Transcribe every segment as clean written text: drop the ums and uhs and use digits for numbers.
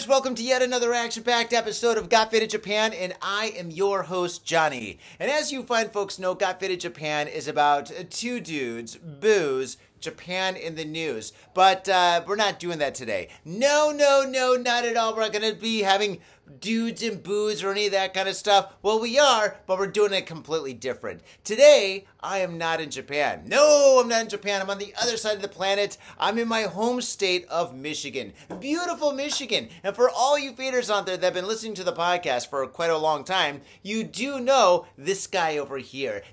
Welcome to yet another action-packed episode of Got Faded Japan, and I am your host, Johnny. And as you fine folks know, Got Faded Japan is about two dudes, booze, Japan in the news. But we're not doing that today. No, not at all. We're not going to be having dudes and booze or any of that kind of stuff. Well, we are, but we're doing it completely different. Today, I am not in Japan. No, I'm not in Japan. I'm on the other side of the planet. I'm in my home state of Michigan. Beautiful Michigan. And for all you faders out there that have been listening to the podcast for quite a long time, you do know this guy over here.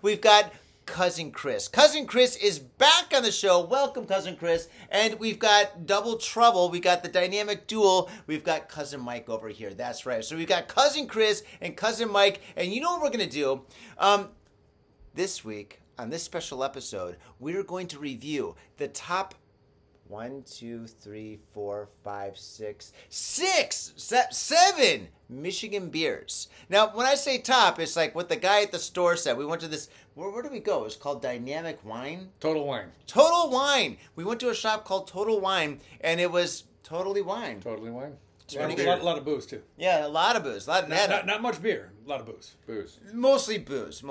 We've got Cousin Chris. Cousin Chris is back on the show. Welcome, Cousin Chris. And we've got double trouble. We got the dynamic duel. We've got Cousin Mike over here. That's right. So we've got Cousin Chris and Cousin Mike. And you know what we're going to do? This week, on this special episode, we're going to review the top 7 Michigan beers. Now, when I say top, it's like what the guy at the store said. We went to this, where did we go? It was called Dynamic Wine. Total Wine. Total Wine. We went to a shop called Total Wine, and it was totally wine. Totally Wine. Yeah, a lot of booze, too. Yeah, a lot of booze. Not much beer. A lot of booze. Mostly booze.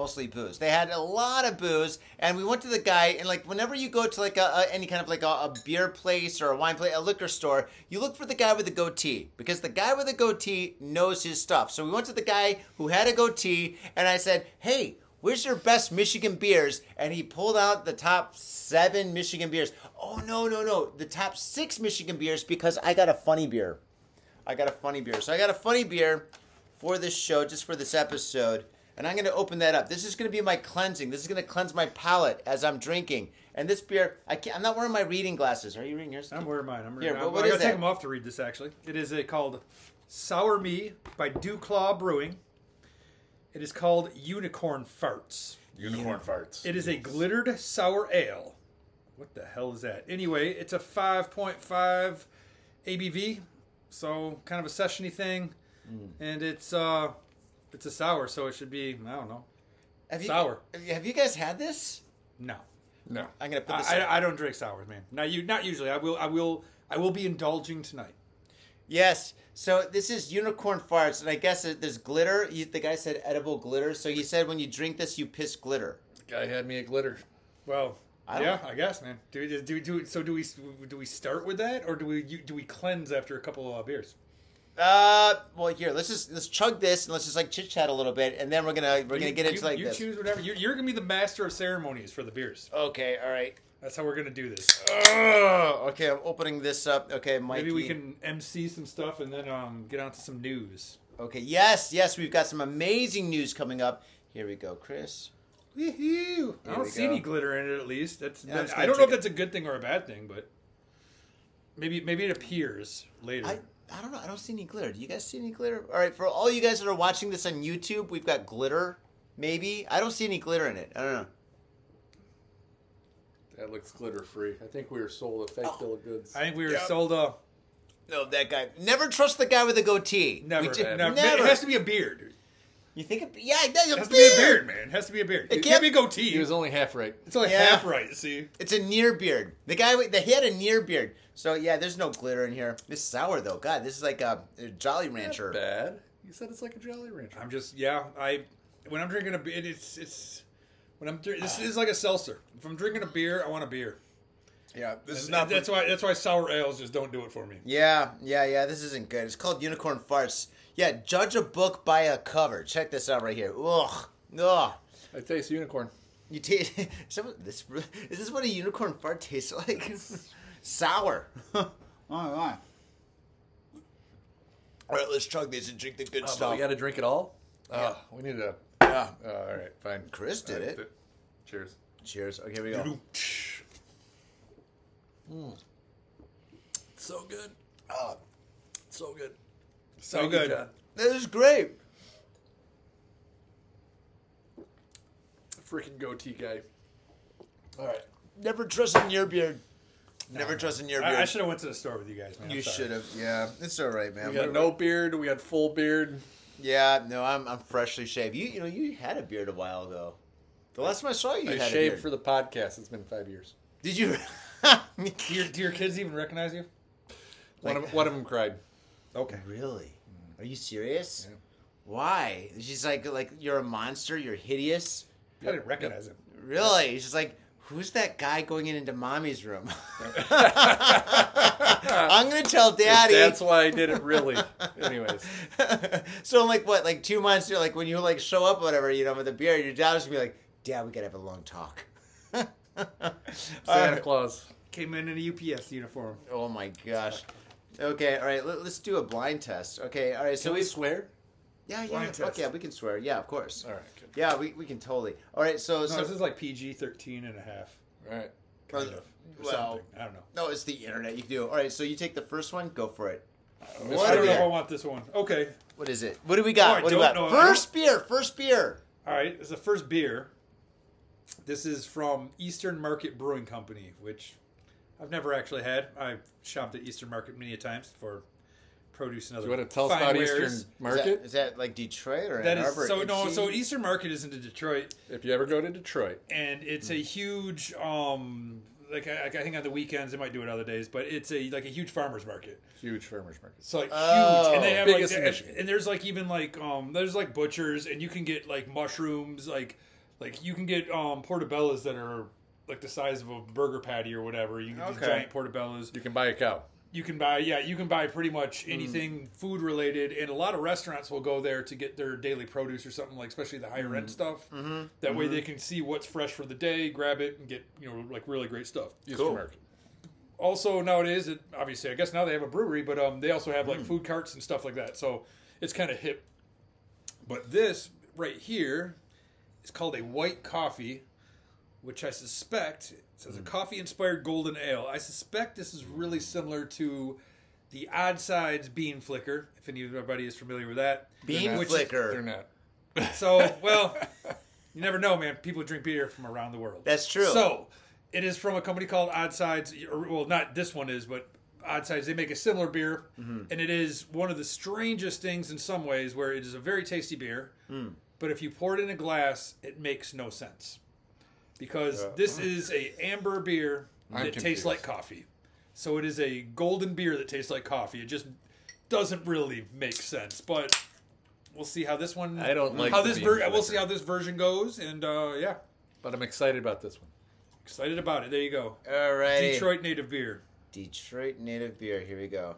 They had a lot of booze, and we went to the guy, and like whenever you go to like any kind of like a beer place or a wine place, a liquor store, you look for the guy with the goatee, because the guy with the goatee knows his stuff. So we went to the guy who had a goatee, and I said, hey, where's your best Michigan beers? And he pulled out the top 7 Michigan beers. Oh, no. The top 6 Michigan beers, because I got a funny beer. So I got a funny beer for this show, just for this episode. And I'm going to open that up. This is going to be my cleansing. This is going to cleanse my palate as I'm drinking. And this beer, I'm not wearing my reading glasses. Are you reading yours? I'm wearing mine. Here, I what is gotta that? take them off to read this, actually. It is called Sour Me by Dew Claw Brewing. It is called Unicorn Farts. Unicorn Farts. It is a glittered sour ale. What the hell is that? Anyway, it's a 5.5 ABV. So, kind of a session-y thing. And it's a sour, so it should be, I don't know, sour. Have you guys had this? No. I'm gonna put this. I don't drink sours, man. Not usually. I will be indulging tonight. Yes. So this is Unicorn Farts, and I guess there's glitter. The guy said edible glitter. So he said when you drink this, you piss glitter. The guy had me a glitter. Well, I guess, man. Do we start with that, or do we cleanse after a couple of beers? Well, here let's chug this and let's just like chit chat a little bit, and then we're gonna get into like this. You choose whatever. You're gonna be the master of ceremonies for the beers. Okay, all right. That's how we're gonna do this. Okay, I'm opening this up. Okay, Mikey. Maybe we can MC some stuff and then get on to some news. Okay, yes, we've got some amazing news coming up. Here we go, Chris. Woohoo! I don't see any glitter in it. At least I don't know if that's a good thing or a bad thing, but maybe it appears later. I don't know. I don't see any glitter. Do you guys see any glitter? All right, for all you guys that are watching this on YouTube, we've got glitter. Maybe I don't see any glitter in it. I don't know. That looks glitter free. I think we were sold a fake bill of goods. I think we were sold a. No, that guy. Never trust the guy with a goatee. Never. It has to be a beard. You think? Yeah, it has to be a beard, man. It has to be a beard. It can't be a goatee. He was only half right. It's only half right. See, it's a near beard. The guy he had a near beard. So yeah, there's no glitter in here. This is sour though. God, this is like a Jolly Rancher. Not bad. You said it's like a Jolly Rancher. I'm just when I'm drinking a beer, this is like a seltzer. If I'm drinking a beer, I want a beer. Yeah, that's why sour ales just don't do it for me. Yeah. This isn't good. It's called Unicorn Farts. Yeah, judge a book by a cover. Check this out right here. Ugh. I taste unicorn. You taste this? Is this what a unicorn fart tastes like? Sour. All right, let's chug this and drink the good stuff. We got to drink it all. Yeah. We need to. Yeah. All right, fine. Chris did it. Cheers. Okay, here we go. So good. So good. So good. John. This is great. Freaking goatee guy. All right. Never trust in your beard. Never trust in your beard. I should have went to the store with you guys, man. You should have. Yeah, it's all right, man. We got no beard. We got full beard. Yeah, no, I'm freshly shaved. You had a beard a while ago. The last time I saw you, I had a shaved beard. for the podcast. It's been 5 years. Did you? Do your kids even recognize you? One of them cried. Okay. Really? Are you serious? Yeah. Why? She's like you're a monster. You're hideous. I didn't recognize him. Really? She's like, who's that guy going into mommy's room? I'm gonna tell Daddy. That's why I did it. Really. Anyways. So I'm like, what? Like 2 months? You're like, when you like show up, or whatever, with a beer, your dad's gonna be like, Dad, we gotta have a long talk. Santa Claus. Came in a UPS uniform. Oh my gosh. Okay, all right. Let's do a blind test. Okay, all right. So Can we swear? Yeah, Blind fuck test. yeah, we can swear. Yeah, of course. All right. Good. Yeah, we can totally. All right, so No, this is like PG 13 and a half. All right. Kind of. Or well, something. I don't know. no, it's the internet. You can do. All right, so you take the first one. Go for it. I don't know if I want this one. Okay. What is it? What do we got? Oh, What do we got? I don't- First beer. First beer. All right. This is the first beer. This is from Eastern Market Brewing Company, which I've never actually had. I've shopped at Eastern Market many a times for produce and other Do you want to tell us fine about wares. Eastern Market? Is that like Detroit or That Ann is Arbor? so no. Ipsy? So Eastern Market is into Detroit, If you ever go to Detroit. and it's a huge like I think on the weekends they might do it other days, but it's a huge farmers market. Huge farmers market. It's like Oh. huge, and they have Biggest in Michigan. and there's like even like there's like butchers, and you can get like mushrooms, like you can get portobellos that are like the size of a burger patty or whatever. You can get these Okay. giant portobellos. You can buy a cow. You can buy pretty much anything food related, and a lot of restaurants will go there to get their daily produce or something, like especially the higher end stuff. That way they can see what's fresh for the day, grab it, and get like really great stuff. Eastern Market. Also nowadays, obviously I guess now they have a brewery, but they also have like food carts and stuff like that. So it's kind of hip. But this right here is called a white coffee, which I suspect it says a coffee-inspired golden ale. I suspect this is really similar to the Odd Sides Bean Flicker, if anybody is familiar with that. Bean Which- Flicker. They're not. So, well, you never know, man. People drink beer from around the world. That's true. So, it is from a company called Odd Sides. Well, not this one is, but Odd Sides. They make a similar beer, and it is one of the strangest things in some ways, where it is a very tasty beer, but if you pour it in a glass, it makes no sense. Because this is a amber beer I'm that tastes confused. like coffee. So it is a golden beer that tastes like coffee. It just doesn't really make sense. But we'll see how this one. I don't like how the this bean We'll flicker. see how this version goes, and yeah, But I'm excited about this one. excited about it. There you go. All right. Detroit native beer. Detroit native beer. Here we go.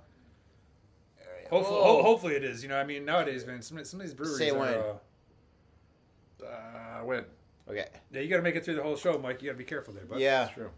Hopefully it is. I mean, nowadays, man, some of these breweries Say are. when. When? Okay. Yeah, you got to make it through the whole show, Mike. You got to be careful there, bud. Yeah. True.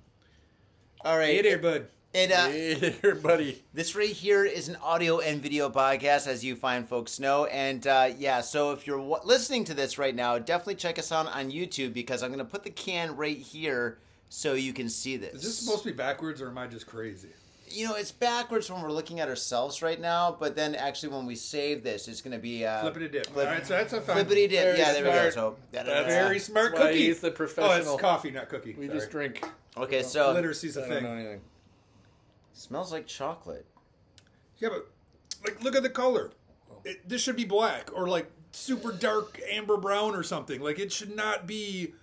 All right. Hey there, bud. And Hey there, buddy. this right here is an audio and video podcast, as you fine folks know. And yeah, so if you're listening to this right now, definitely check us out on YouTube, because I'm going to put the can right here so you can see this. Is this supposed to be backwards, or am I just crazy? It's backwards when we're looking at ourselves right now, but then actually when we save this, it's going to be Flippity dip. All right, so that's a fine. Flippity dip. Very Yeah, there we go. smart. So Very smart That's why cookie. he's the professional. Oh, it's coffee, not cookie. We Sorry. just drink. Okay, so Literacy's a I don't know thing. anything. smells like chocolate. Yeah, but like, look at the color. This should be black or like super dark amber brown or something. Like, it should not be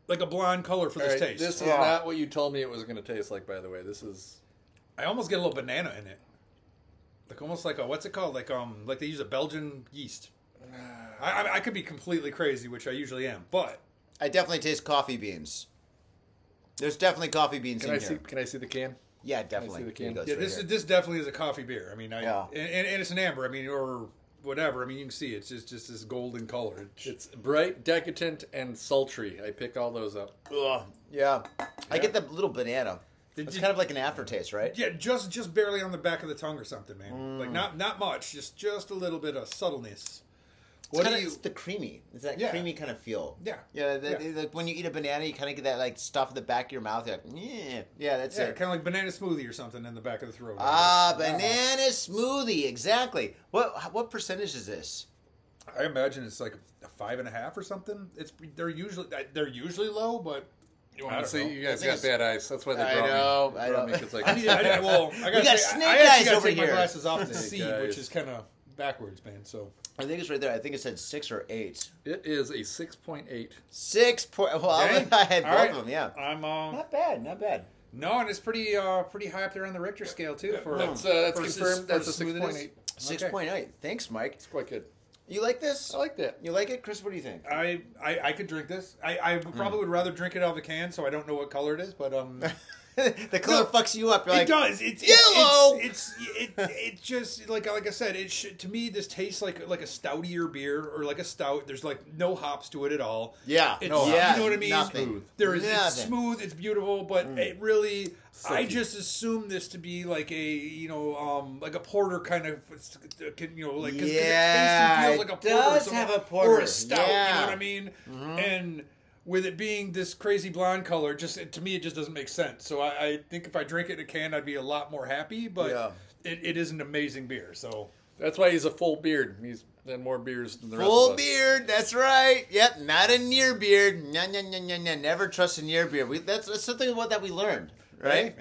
like a blonde color for All this right, taste. this is Yeah. not what you told me it was going to taste like, by the way. This is... I almost get a little banana in it. Like, almost like a, what's it called? Like they use a Belgian yeast. I could be completely crazy, which I usually am, but I definitely taste coffee beans. There's definitely coffee beans Can in I here. see? Can I see the can? Yeah, definitely. see the Here you can? go, yeah, it's right here. this definitely is a coffee beer. I mean, Yeah. and it's an amber. I mean, or whatever. I mean, you can see it's just this golden color. It's bright, decadent, and sultry. I pick all those up. Ugh, yeah. I get the little banana. Did It's you- kind of like an aftertaste, right? Yeah, just barely on the back of the tongue or something, man. Like not much, just a little bit of subtleness. What do you? It's the creamy. It's that Yeah. creamy kind of feel. Yeah. Yeah, Yeah. like when you eat a banana, you kind of get that like stuff at the back of your mouth. You're like, yeah, that's Yeah, it. kind of like banana smoothie or something in the back of the throat. Ah, banana smoothie, exactly. What percentage is this? I imagine it's like a 5.5 or something. They're usually low, but Honestly, know. you guys I got think bad eyes. That's why they I brought know, me. I Brought know. me 'cause, like, I gotta We got say, snake I eyes actually gotta over take here. my glasses off to Snake see, eyes. which is kind of backwards, man. So I think it's right there. I think it said 6 or 8. It is a 6.8. 6 point. Well, Dang. I had All both right. of them. Yeah, I'm not bad, not bad. No, and it's pretty high up there on the Richter scale too. For That's confirmed. That's a 6.8. 6.8. Thanks, Mike. It's quite good. You like this? I like that. You like it, Chris? What do you think? I could drink this. I probably would rather drink it out of the can, so I don't know what color it is, but The color fucks you up. You're it like, does. It's yellow. It's just like I said. To me, this tastes like a stoutier beer or like a stout. There's like no hops to it at all. Yeah, It's, yeah, you know what I mean. nothing. It's Nothing. smooth. It's beautiful, but it really. I just assumed this to be like a like a porter kind of cause it tastes and feels like a porter. It does have a porter or a stout. Yeah. You know what I mean? And with it being this crazy blonde color, to me, it just doesn't make sense. So I think if I drink it in a can, I'd be a lot more happy. But it is an amazing beer. So That's why he's a full beard. He's had more beers than the rest Full of us. beard, that's right. Yep, not a near beard. Never trust a near beard. That's something about that we learned, right?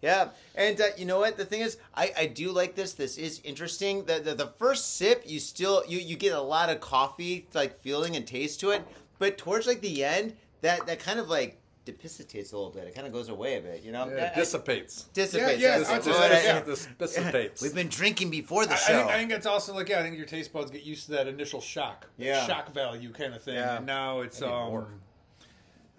Yeah, and you know what? The thing is, I do like this. This is interesting. The first sip, you get a lot of coffee like feeling and taste to it, but towards like the end, that kind of like dissipates a little bit. It kind of goes away a bit, you know? Yeah, dissipates. Dissipates. Yeah, that's Dissipates. We've been drinking before the show. I think it's also like I think your taste buds get used to that initial shock, shock value kind of thing. Yeah. And now it's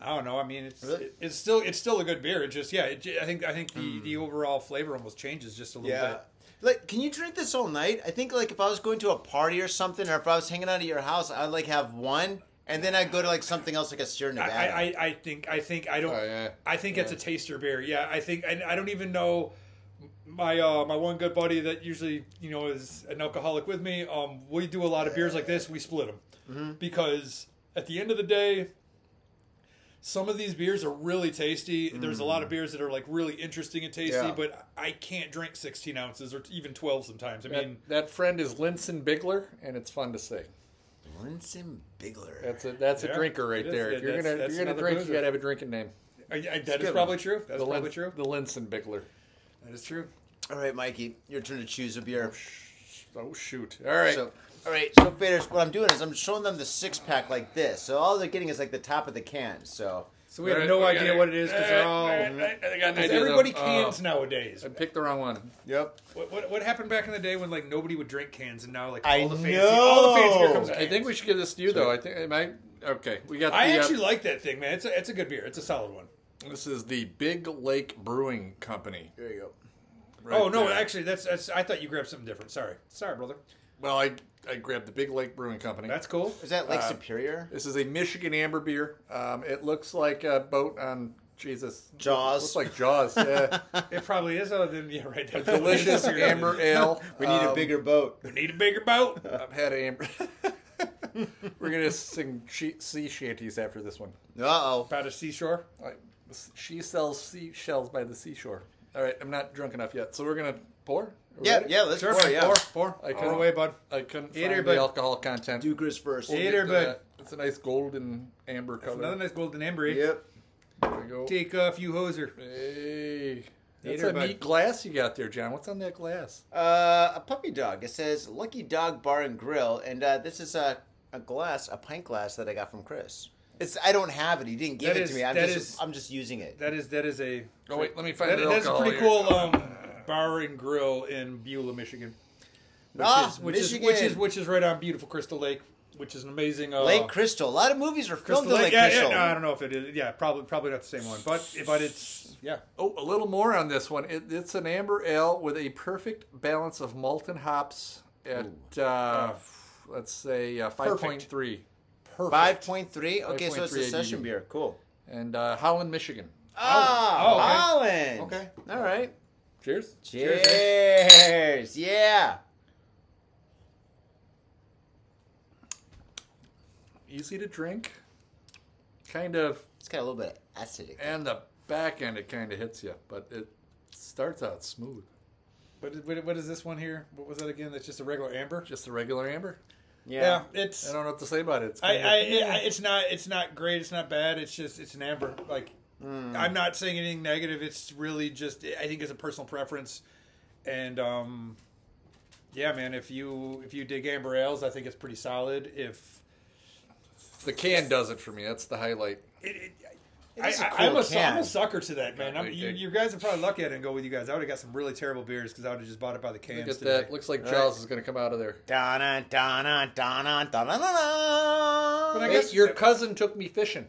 I don't know. I mean, it's still a good beer. It just I think the overall flavor almost changes just a little bit. Like, can you drink this all night? I think like if I was going to a party or something, or if I was hanging out at your house, I'd like have one. And then I'd go to like something else, like a Sierra Nevada. I think it's a taster beer. Yeah, I think I don't even know my one good buddy that usually is an alcoholic with me. We do a lot of beers like this. We split them because at the end of the day, some of these beers are really tasty. There's a lot of beers that are like really interesting and tasty, but I can't drink 16 ounces or even 12 sometimes. I mean, that friend is Linson Bigler, and it's fun to say. Linson Bigler. That's a drinker right there. If you're gonna drink, you gotta have a drinking name. That is probably true. That's probably true. The Linson Bigler. That is true. All right, Mikey, your turn to choose a beer. Oh shoot! All right. So faders, what I'm doing is I'm showing them the 6-pack like this. So all they're getting is like the top of the can. So we have no idea what it is because they're all. Everybody cans nowadays. I picked the wrong one. Yep. What happened back in the day when like nobody would drink cans and now like all the fancy beer comes in I think we should give this to you though. I think it might. Okay, we got. I actually like that thing, man. It's a good beer. It's a solid one. This is the Big Lake Brewing Company. There you go. Right there. Actually, that's. I thought you grabbed something different. Sorry, brother. Well, I grabbed the Big Lake Brewing Company. That's cool. Is that Lake Superior? This is a Michigan amber beer. It looks like a boat on Jesus. Jaws. Looks like Jaws. Yeah. It probably is. Other than right there. Delicious amber ale. We need a bigger boat. We need a bigger boat. I've had amber. We're gonna sing sea shanties after this one. Uh-oh. About a seashore. She sells seashells by the seashore. All right, I'm not drunk enough yet, so we're gonna pour. Let's pour. Yeah, pour away, bud. I couldn't find the alcohol content. Duker's first. Bud. It's a nice golden amber color. Another nice golden amber. Yep. There we go. Take a few hoser. Hey. That's a neat glass you got there, John. What's on that glass? A puppy dog. It says Lucky Dog Bar and Grill, and this is a pint glass that I got from Chris. I don't have it. He didn't give it to me. I'm just using it. That is a. Oh wait, let me find the That's a alcohol pretty here. cool bar and grill in Beulah, Michigan. Which is right on beautiful Crystal Lake, which is an amazing Lake Crystal. A lot of movies are filmed in Lake Crystal. Crystal. No, I don't know if it is. Yeah, probably not the same one, but it's Oh, a little more on this one. It's an amber ale with a perfect balance of malt and hops at let's say 5.3. Perfect. 5.3. Okay, so it's a 5.3 session ABV. beer. Cool. And Holland, Michigan. okay. Holland. Okay. All right. Cheers. Cheers. Yeah. Easy to drink. Kind of. It's got a little bit of acidic. And the back end, it kind of hits you, but it starts out smooth. What is this one here? What was that again? That's just a regular amber. Just a regular amber. Yeah. It's. I don't know what to say about it. It's not great. It's not bad. It's an amber. Like I'm not saying anything negative. It's really just I think it's a personal preference, and yeah, man. If you dig amber ales, I think it's pretty solid. If the can does it for me, that's the highlight. I'm a sucker to that, man. Yeah, you guys are probably lucky I didn't go with you guys. I would have got some really terrible beers because I would have just bought it by the cans. Look at today. that. Looks like Jaws is going to come out of there. Da-na, da-na, da-na, da-na, da-na. But I Hey, guess your cousin took me fishing.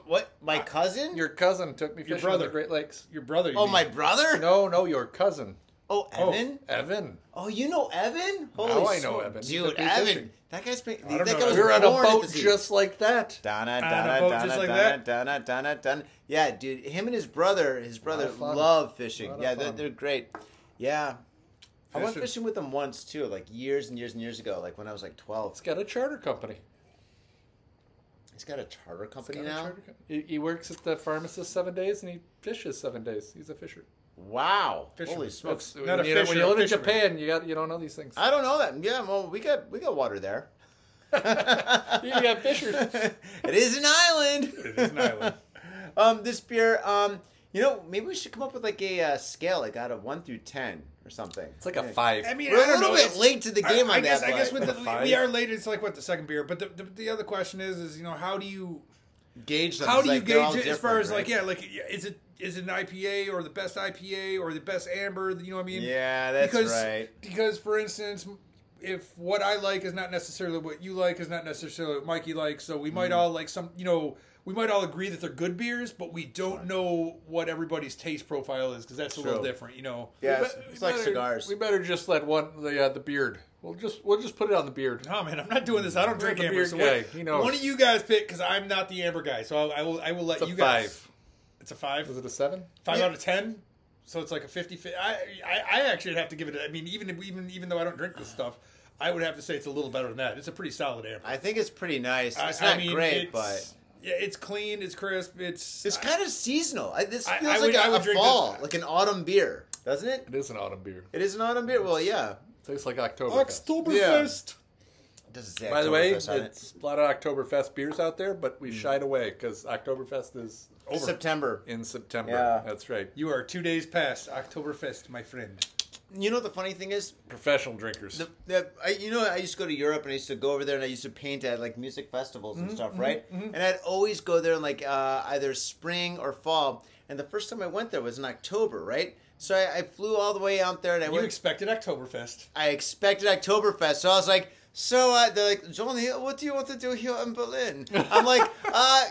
What? My cousin? Your cousin took me Your fishing on brother. the Great Lakes. Your brother. you Oh, mean. my brother? No, your cousin. Oh, Evan? Evan. Oh, you know Evan? Now I know smokes. Evan. He Dude, took me Evan. fishing. That guy's been. I don't That know. guy was We were on a born at boat the sea. just like that. Donna, On a Donna, boat Donna, just like Donna, that? Donna, Donna, Donna. Yeah, dude. Him and his brother fun. love fishing. Lot of Yeah, fun. they're great. Yeah. I went Fishing. fishing with them once, too, like years and years and years ago, like when I was like 12. He's got a charter company. He's got a charter company Got a now? charter He works at the pharmacist 7 days and he fishes 7 days. He's a fisher. Wow. Fisherman. Holy smokes. Not a when fisher, you live in fisherman. Japan, you don't know these things. I don't know that. Yeah, well, we got water there. You got fishers. It is an island. It is an island. This beer, maybe we should come up with like a scale, like out of 1 through 10 or something. It's like a 5. I mean, We're I don't a little know. bit late to the game I on guess, that. I guess but with Five. we are late. It's like what the second beer, but the other question is how do you gauge them. how It's do you like they're all gauge it as far different, as right? is it an IPA or the best IPA or the best amber? You know what I mean? Yeah, that's right. Because for instance, if what I like is not necessarily what you like, is not necessarily what Mikey likes, so we might all like some, we might all agree that they're good beers, but we don't know what everybody's taste profile is because that's a little True. different, Yeah, it's like cigars. We better just let the beard. We'll just put it on the beard. No, man, I'm not doing this. I don't drink the amber. beer So guy. He knows. one of you guys pick because I'm not the amber guy. So I will let It's a you guys. 5. It's a 5. Is it a 7? 5 Yeah. out of 10. So it's like a 50. I actually have to give it. I mean, even though I don't drink this stuff, I would have to say it's a little better than that. It's a pretty solid amber. I think it's pretty nice. It's I not mean, great, it's- but yeah, it's clean. It's crisp. it's kind of seasonal. This I feels would- like I would a drink fall, this. like an autumn beer, doesn't it? It is an autumn beer. It is an autumn beer. Well, yeah. Tastes like Oktoberfest. Oktoberfest. It doesn't say By the way, Oktoberfest on it. it's a lot of Oktoberfest beers out there, but we shied away because Oktoberfest is Over. September. in September. Yeah. That's right. You are 2 days past Oktoberfest, my friend. You know what the funny thing is? Professional drinkers. I used to go to Europe and I used to go over there and I used to paint at like music festivals Mm-hmm, and stuff, right? And I'd always go there in like either spring or fall. And the first time I went there was in October, right? So I flew all the way out there and You expected Oktoberfest. I expected Oktoberfest. So I was like, they're like, Johnny, what do you want to do here in Berlin? I'm like,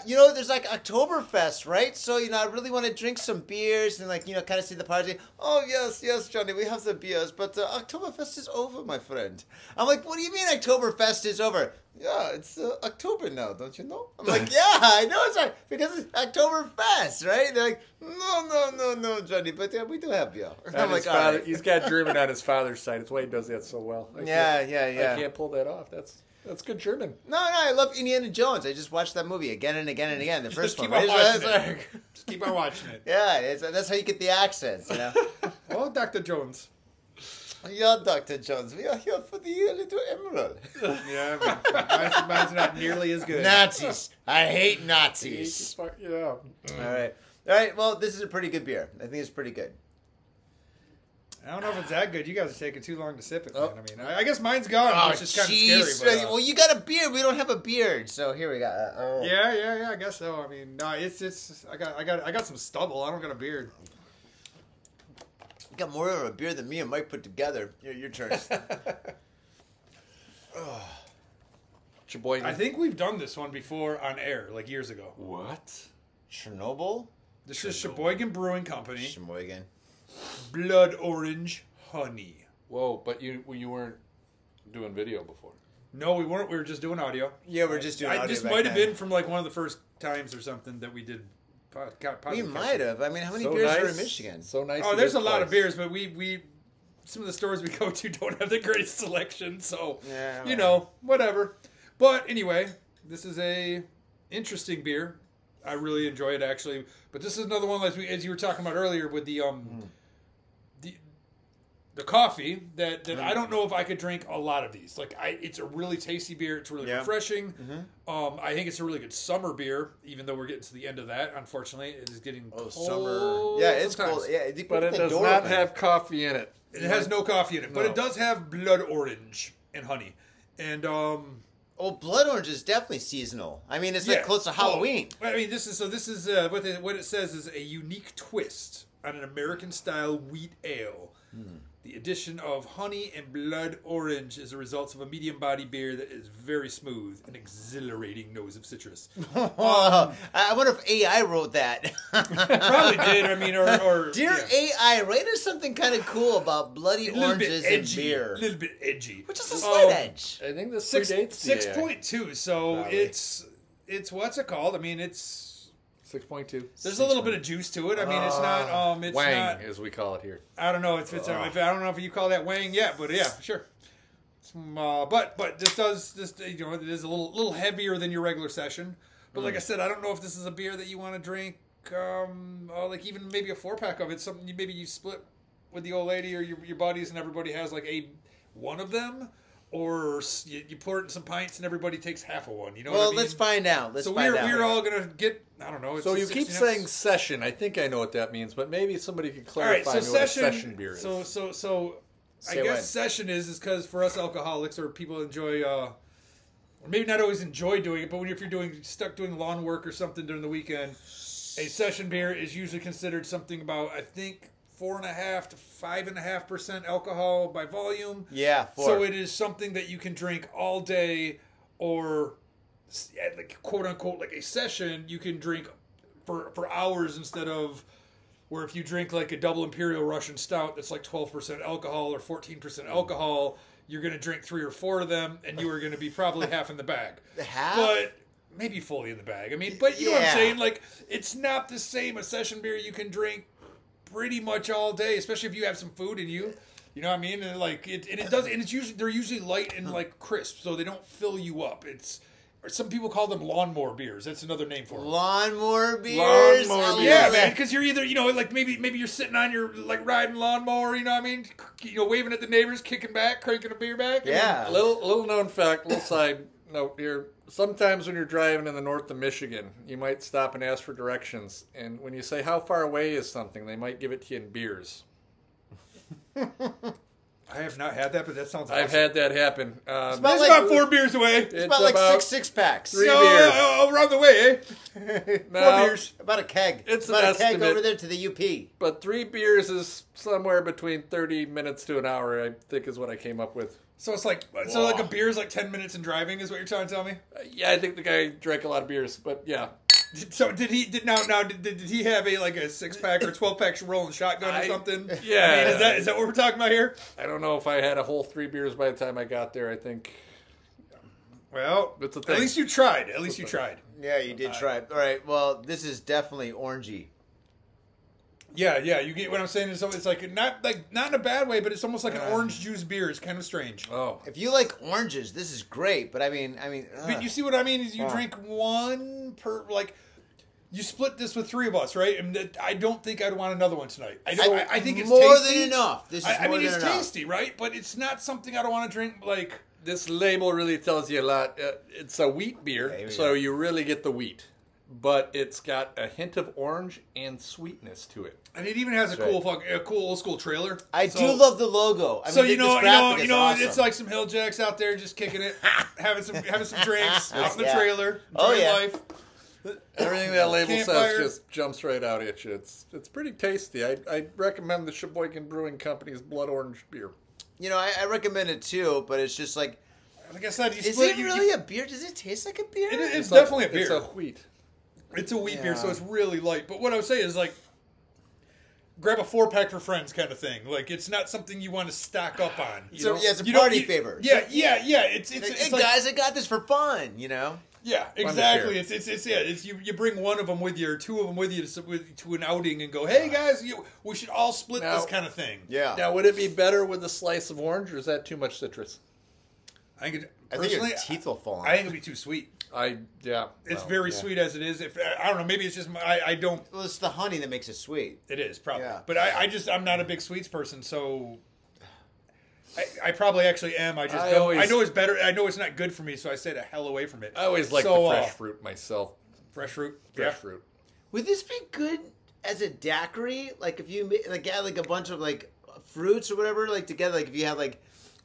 there's like Oktoberfest, right? So, I really want to drink some beers and like, kind of see the party. Oh, yes, Johnny, we have the beers, but Oktoberfest is over, my friend. I'm like, what do you mean Oktoberfest is over? Yeah, it's October now, don't you know? I'm like, yeah, I know it's right, because it's Oktoberfest, right? They're like, no, Johnny, but we do have beer. And I'm his like, all father, right. he's got German on his father's side. That's why he does that so well. I Yeah. can't pull that off. That's good German. No, I love Indiana Jones. I just watched that movie again and again and again. The first keep one. on right? watching It's it. like- Just keep on watching it. yeah, that's how you get the accents, Oh, Dr. Jones. Yeah, Dr. Jones, we are here for the little emerald. Yeah, but mine's not nearly as good. Nazis. I hate Nazis. Yeah. All right, well, this is a pretty good beer. I think it's pretty good. I don't know if it's that good. You guys are taking too long to sip it, man. Oh. I mean, I guess mine's gone, Oh, which is kind of jeez. scary. But, Well, you got a beard. We don't have a beard. So here we go. yeah, I guess so. I mean, no, it's. I got some stubble. I don't got a beard. You got more of a beard than me and Mike put together. Your turn. Sheboygan. I think we've done this one before on air, like years ago. What? Chernobyl? This is Sheboygan Brewing Company. Sheboygan. Blood Orange Honey. Whoa, but you weren't doing video before. No, we weren't. We were just doing audio. Yeah, we're just doing audio This back might have then. been from like one of the first times or something that we did. We might have. I mean, how many So beers nice. are in Michigan? So nice. Oh, to there's a get lot of twice. beers, but we some of the stores we go to don't have the greatest selection, so Yeah, whatever. But anyway, this is a interesting beer. I really enjoy it actually. But this is another one as you were talking about earlier with the the coffee that I don't know if I could drink a lot of these. Like it's a really tasty beer. It's really refreshing. I think it's a really good summer beer, even though we're getting to the end of that. Unfortunately, it is getting cold summer. Yeah, it's sometimes. cold. Yeah, But it does not have coffee in it. It has no coffee in it, but No. it does have blood orange and honey. And Oh, blood orange is definitely seasonal. I mean, it's like close to Halloween. I mean, this is what it says is a unique twist on an American-style wheat ale. The addition of honey and blood orange is a result of a medium-body beer that is very smooth and exhilarating nose of citrus. I wonder if AI wrote that. Probably did. I mean, or Dear AI, write us something kind of cool about bloody oranges and beer. A little bit edgy. Which is a slight edge. I think this Six predates the AI. 6.2. So Probably. it's what's it called? I mean, it's 6.2. there's a little bit of juice to it. I mean, it's not it's Wang, not. as we call it here. I don't know if it's I don't know if you call that Wang yet, but yeah, sure. But this it is a little heavier than your regular session. But like I said, I don't know if this is a beer that you want to drink. Like even maybe a 4-pack of it. Something maybe you split with the old lady or your buddies, and everybody has like one of them. Or you pour it in some pints and everybody takes half of one. You know what I mean? Let's find out. We're all going to get, I don't know. It's So you keep 16 saying session. I think I know what that means, but maybe somebody could clarify what a session beer is. So I guess session is because for us alcoholics or people who enjoy, or maybe not always enjoy doing it, but if you're stuck doing lawn work or something during the weekend, a session beer is usually considered something about, I think, 4.5% to 5.5% alcohol by volume. Yeah, 4. So it is something that you can drink all day, or like quote unquote like a session you can drink for hours instead of where if you drink like a double imperial Russian stout that's like 12% alcohol or 14% alcohol, you're going to drink 3 or 4 of them and you are going to be probably half in the bag. Half? But maybe fully in the bag. I mean, but you know what I'm saying? Like, it's not the same. A session beer you can drink pretty much all day, especially if you have some food in you. You know what I mean? And like it's usually they're usually light and like crisp, so they don't fill you up. Or some people call them lawnmower beers. That's another name for them. Lawnmower beers? Yeah, man. Because you're either, like maybe you're sitting on your like riding lawnmower, you know what I mean? Waving at the neighbors, kicking back, cranking a beer back. Yeah. A little known fact, little side note here. Sometimes when you're driving in the north of Michigan, you might stop and ask for directions. And when you say how far away is something, they might give it to you in beers. I have not had that, but that sounds awesome. I've had that happen. It's about 4 beers away. It's about like 6 packs. 3 beers. Around the way, eh? 4 beers. About a keg. It's about an a keg estimate. over there to the UP. But 3 beers is somewhere between 30 minutes to an hour, I think is what I came up with. So it's like a beer is like 10 minutes in driving is what you're trying to tell me? Yeah, I think the guy drank a lot of beers, but yeah. So did he have a 6-pack or 12-pack rolling shotgun or something? Yeah. I mean, is that what we're talking about here? I don't know if I had a whole 3 beers by the time I got there. I think. Well, it's a thing. At least you tried. At least you tried. Yeah, you did try. All right. Well, this is definitely orangey. Yeah. You get what I'm saying. It's like not in a bad way, but it's almost like an orange juice beer. It's kind of strange. Oh, if you like oranges, this is great. But I mean, but you see what I mean? Is you drink one per You split this with 3 of us, right? And I don't think I'd want another one tonight. I think it's more tasty. than enough. This is more than enough. It's tasty, right? But it's not something I don't want to drink. Like this label really tells you a lot. It's a wheat beer, so you really get the wheat, but it's got a hint of orange and sweetness to it. And it even has a cool old school trailer. I do love the logo. I mean, awesome. It's like some hill jacks out there just kicking it, having some drinks out in the trailer, enjoying life. Everything that label says just jumps right out at you. It's pretty tasty. I recommend the Sheboygan Brewing Company's Blood Orange beer. I recommend it too, but it's just like I said, is it really a beer? Does it taste like a beer? It's definitely a beer. It's a wheat. It's a wheat beer, so it's really light. But what I would say is grab a 4-pack for friends kind of thing. Like it's not something you want to stock up on. It's a party favor. Yeah. It's hey guys, I got this for fun. Yeah, exactly. It's you bring one of them with you or 2 of them with you to an outing and go, hey guys, we should all split this kind of thing. Yeah. Now, would it be better with a slice of orange, or is that too much citrus? I think your teeth will fall on. I think it'd be too sweet. It's very sweet as it is. If I don't know, maybe it's just I don't. Well, it's the honey that makes it sweet. It is probably, but I'm not a big sweets person, so I probably actually am. I know it's better. I know it's not good for me, so I stay the hell away from it. I always like the fresh fruit myself. Fresh fruit. Fruit. Would this be good as a daiquiri? Like if you add like a bunch of like fruits or whatever like together. Like if you have like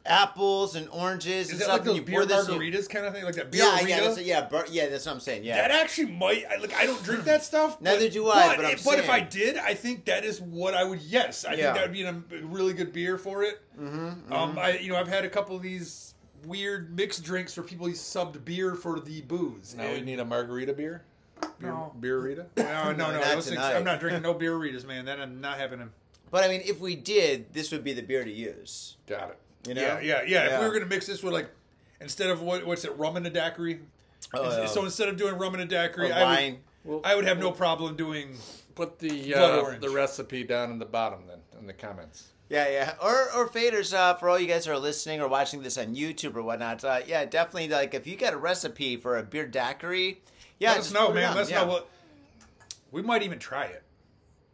apples and oranges Is and that stuff. like those and you beer pour this margaritas kind of thing? Like that beer yeah, margarita? yeah, that's what I'm saying. Yeah, That actually might. I don't drink that stuff. Neither do I. But if I did, I think that is what I would. Yes, I think that would be a really good beer for it. I've had a couple of these weird mixed drinks where people subbed beer for the booze. Now we need a margarita beer. Beer-rita? No. Not tonight. I'm not drinking no beer-ritas, man. That I'm not having them. But I mean, if we did, this would be the beer to use. Got it. You know? Yeah. If we were gonna mix this with like, instead of what's it, rum and a daiquiri. So instead of doing rum and a daiquiri, I would have no problem doing. Put the orange. the recipe down in the bottom then in the comments. Yeah. Or faders, for all you guys who are listening or watching this on YouTube or whatnot, definitely, like, if you got a recipe for a beer daiquiri, let us know, man. Let us know what. We might even try it.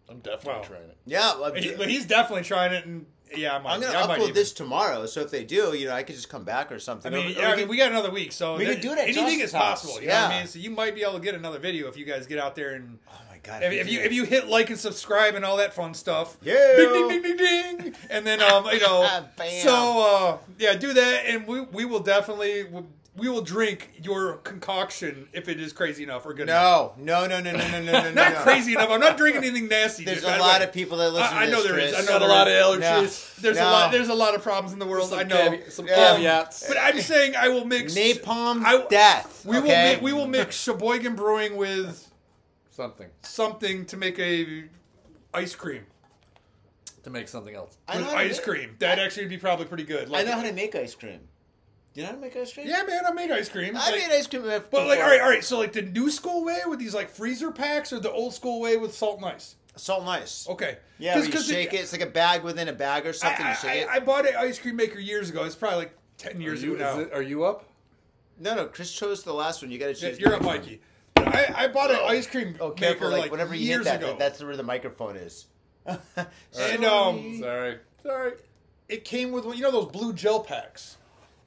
I'm definitely trying it. Yeah. But he's definitely trying it, and I'm going to upload this tomorrow, so if they do, I could just come back or something. I mean, we got another week, so we could do it at anything Josh's is possible. house. You know what I mean? So you might be able to get another video if you guys get out there and. Oh my god! If you hit like and subscribe and all that fun stuff, yeah, ding ding ding ding ding, and then Bam. So do that, and we will definitely. We will drink your concoction if it is crazy enough or good enough. No. Not crazy enough. I'm not drinking anything nasty. There's a lot of people that listen to this. I know there is. I got a lot of allergies. There's a lot of problems in the world. I know. Some caveats. But I'm saying I will mix napalm death. We will mix Sheboygan Brewing with something to make a ice cream. To make something else. With ice cream. That actually would be probably pretty good. I know how to make ice cream. Do you know how to make ice cream? Yeah, man, I made ice cream. I made ice cream before. But all right. So like the new school way with these like freezer packs, or the old school way with salt and ice? Salt and ice. Okay. Yeah, you shake it. It's like a bag within a bag or something. You shake it. I bought an ice cream maker years ago. It's probably like 10 years ago now. Are you up? No. Chris chose the last one. You got to choose. You're up, Mikey. I bought an ice cream maker like whenever you years hit that, ago. that's where the microphone is. Sorry. It came with those blue gel packs.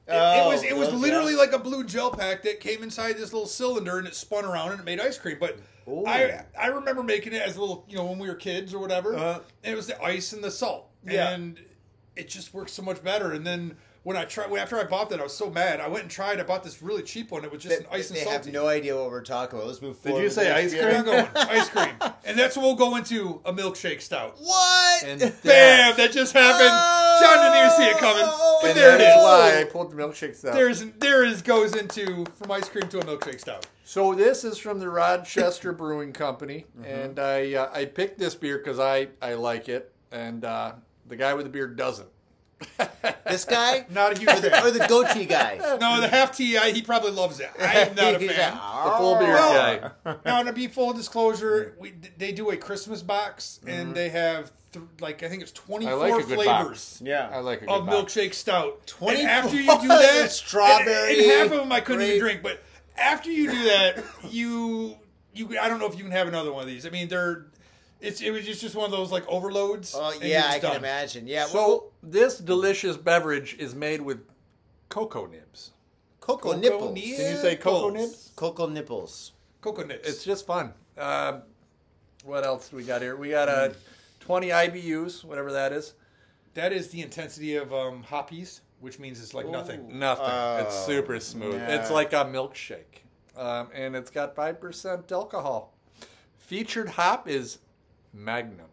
It was literally like a blue gel pack that came inside this little cylinder and it spun around and it made ice cream. But I remember making it as a little, when we were kids or whatever. And it was the ice and the salt. Yeah. And it just worked so much better. And then after I bought that, I was so mad. I went and tried. I bought this really cheap one. It was just an ice and salt. They have no idea what we're talking about. Let's move forward. Did you say ice cream? I'm going ice cream. And that's what we'll go into, a milkshake stout. What? And Bam! That just happened. John didn't even see it coming. But and there it that's is. why I pulled the milkshake stout. Goes into from ice cream to a milkshake stout. So this is from the Rochester Brewing Company, and I picked this beer because I like it, and the guy with the beer doesn't. This guy? Not a huge fan. Or the goatee guy? No, the half tea, he probably loves it. I'm not a fan. The full beer guy. Now, to be full disclosure, they do a Christmas box, and they have, I think it's 24 flavors. Box. Yeah. I like a good of box. milkshake stout. 24 And after you do that, strawberry. and half of them I couldn't even drink, but after you do that, I don't know if you can have another one of these. I mean, it was just one of those like overloads. Oh yeah, I can imagine. Yeah. So this delicious beverage is made with cocoa nibs. Cocoa nipples. Did you say cocoa nibs? Cocoa nipples. Cocoa nips. It's just fun. What else do we got here? We got 20 IBUs, whatever that is. That is the intensity of hoppies, which means it's like nothing. Nothing. It's super smooth. Yeah. It's like a milkshake. And it's got 5% alcohol. Featured hop is Magnum.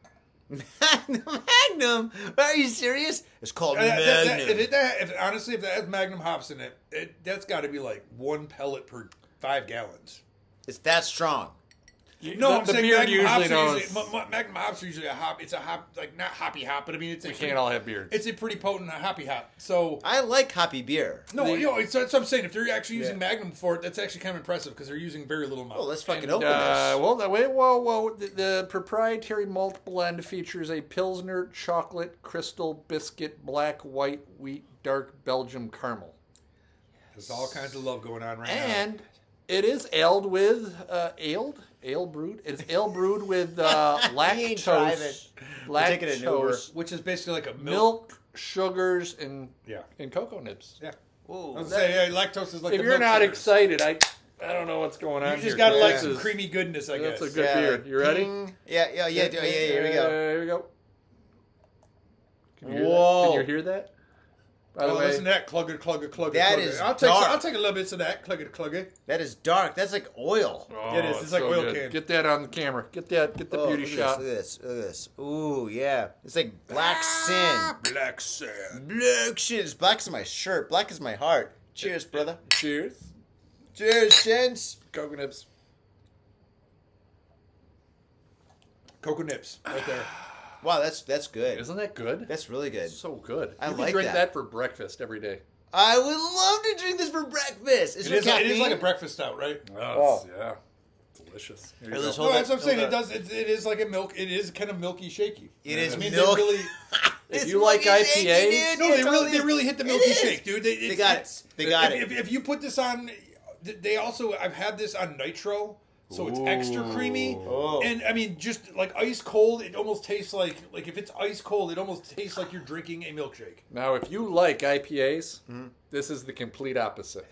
Magnum? Are you serious? It's called Magnum. Honestly, if that has Magnum hops in it, that's got to be like 1 pellet per 5 gallons. It's that strong. I'm saying beard Magnum hops usually Magnum hops are usually a hop. It's a hop, like not hoppy hop, but I mean it's. We can't all have beards. It's a pretty potent hoppy hop. So I like hoppy beer. That's what I'm saying. If they're actually using Magnum for it, that's actually kind of impressive because they're using very little amount. Well, let's fucking open this. Whoa. The proprietary malt blend features a Pilsner chocolate crystal biscuit black white wheat dark Belgium caramel. There's all kinds of love going on right now. And it is ale brewed. It's ale brewed with lactose, Which is basically like a milk, sugars, and cocoa nibs. Yeah. Whoa. Lactose is like. If the you're milk not sugars. excited, I don't know what's going on. You just gotta like some creamy goodness, I guess. That's a good beer. You ready? Yeah. Here we go. Here we go. Whoa. Can you hear that? By the way, listen to that clugger. That clugger. is I'll dark. take a little bit of that clugger. That is dark. That's like oil. oh, It is. It's like oil good. can. Get that on the camera. Get the beauty shot. Look at this. Look at this. Ooh, yeah. It's like black sin. Black sand. Black shit. It's black as my shirt. Black as my heart. Cheers, brother. Cheers. Cheers, gents. Cocoa nips. Cocoa nips right there. Wow, that's good. Isn't that good? That's really good. So good. I You like could drink that. that for breakfast every day. I would love to drink this for breakfast. Is there It caffeine? is like a breakfast stout, right? Oh, yeah. Delicious. Here you Hey, go. let's No, hold that's what I'm saying. hold It does. It is like a milk. It is kind of milky, shaky. It is I mean, milk. they really. If It's you like milky IPAs, shaky, dude. No, Yeah, they totally. really hit the It milky is. shake, dude. They got it. They got it. If you put this on, they also I've had this on nitro, so it's extra creamy. Oh. And I mean, just like ice cold, it almost tastes like if it's ice cold, it almost tastes like you're drinking a milkshake. Now, if you like IPAs, Mm-hmm. this is the complete opposite.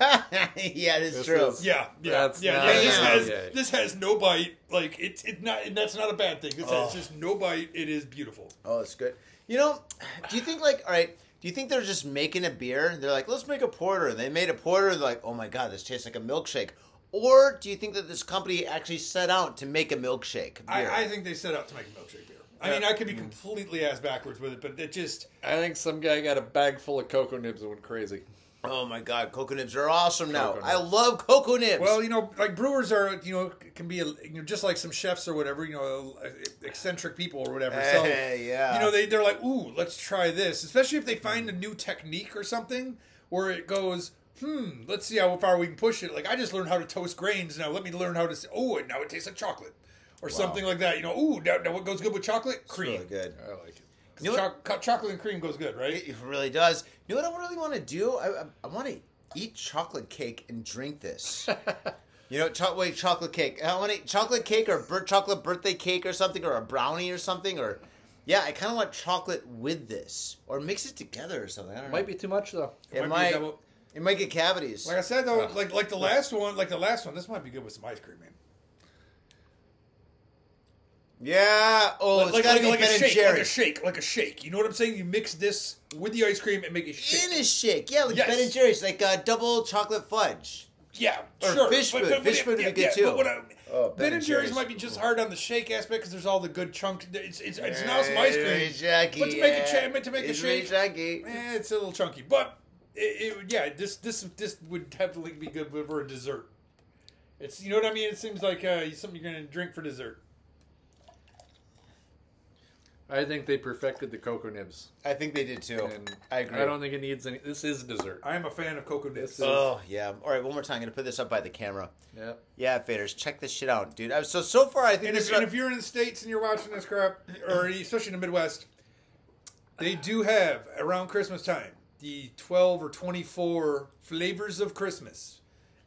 Yeah, that's This true. is- Yeah. That's yeah. not This an has IPA. this has no bite. Like it's not, and that's not a bad thing. This has just no bite. It is beautiful. Oh, that's good. You know, do you think all right, do you think they're just making a beer? They're like, let's make a porter. They made a porter. They're like, oh my God, this tastes like a milkshake. Or do you think that this company actually set out to make a milkshake beer? I think they set out to make a milkshake beer. I mean, I could be completely ass backwards with it, but it just. I think some guy got a bag full of cocoa nibs and went crazy. Oh my God, cocoa nibs are awesome now. Cocoa I nibs. love cocoa nibs. Well, like brewers are, can be, just like some chefs or whatever, eccentric people or whatever. So, yeah. they're like, ooh, let's try this. Especially if they find a new technique or something where it goes, let's see how far we can push it. Like, I just learned how to toast grains. Now let me learn how to, and now it tastes like chocolate. Or something like that. Now what goes good with chocolate? It's Cream. really good. I like it. You know what? Chocolate and cream goes good, right? It really does. You know what I really want to do? I want to eat chocolate cake and drink this. Chocolate cake. I want to eat chocolate cake or chocolate birthday cake or something, or a brownie or something, or yeah, I kind of want chocolate with this, or mix it together or something. I don't know. Might be too much, though. It might be might. It might get cavities. Like I said though, like the last one, this might be good with some ice cream, man. Yeah. Oh, it's got to be Ben and Jerry's. like a shake. You know what I'm saying? You mix this with the ice cream and make a shake. In a shake. Yeah, like Yes. Ben and Jerry's, like double chocolate fudge. Yeah, Or sure. fish food. Fish food would be good, too. But Oh, Ben and Jerry's might be just hard on the shake aspect because there's all the good chunk. It's now some ice cream. Really chunky, But to make a It's shake, really chunky. it's a little chunky. But this would definitely be good for a dessert. It's what I mean. It seems like something you're gonna drink for dessert. I think they perfected the cocoa nibs. I think they did too. And I agree. I don't think it needs any. This is dessert. I am a fan of cocoa nibs. This is- Oh yeah. All right, one more time. I'm gonna put this up by the camera. Yeah. Yeah, faders, check this shit out, dude. So far, I think And this if you're in the States and you're watching this crap, or especially in the Midwest, they do have, around Christmas time, the 12 or 24 flavors of Christmas.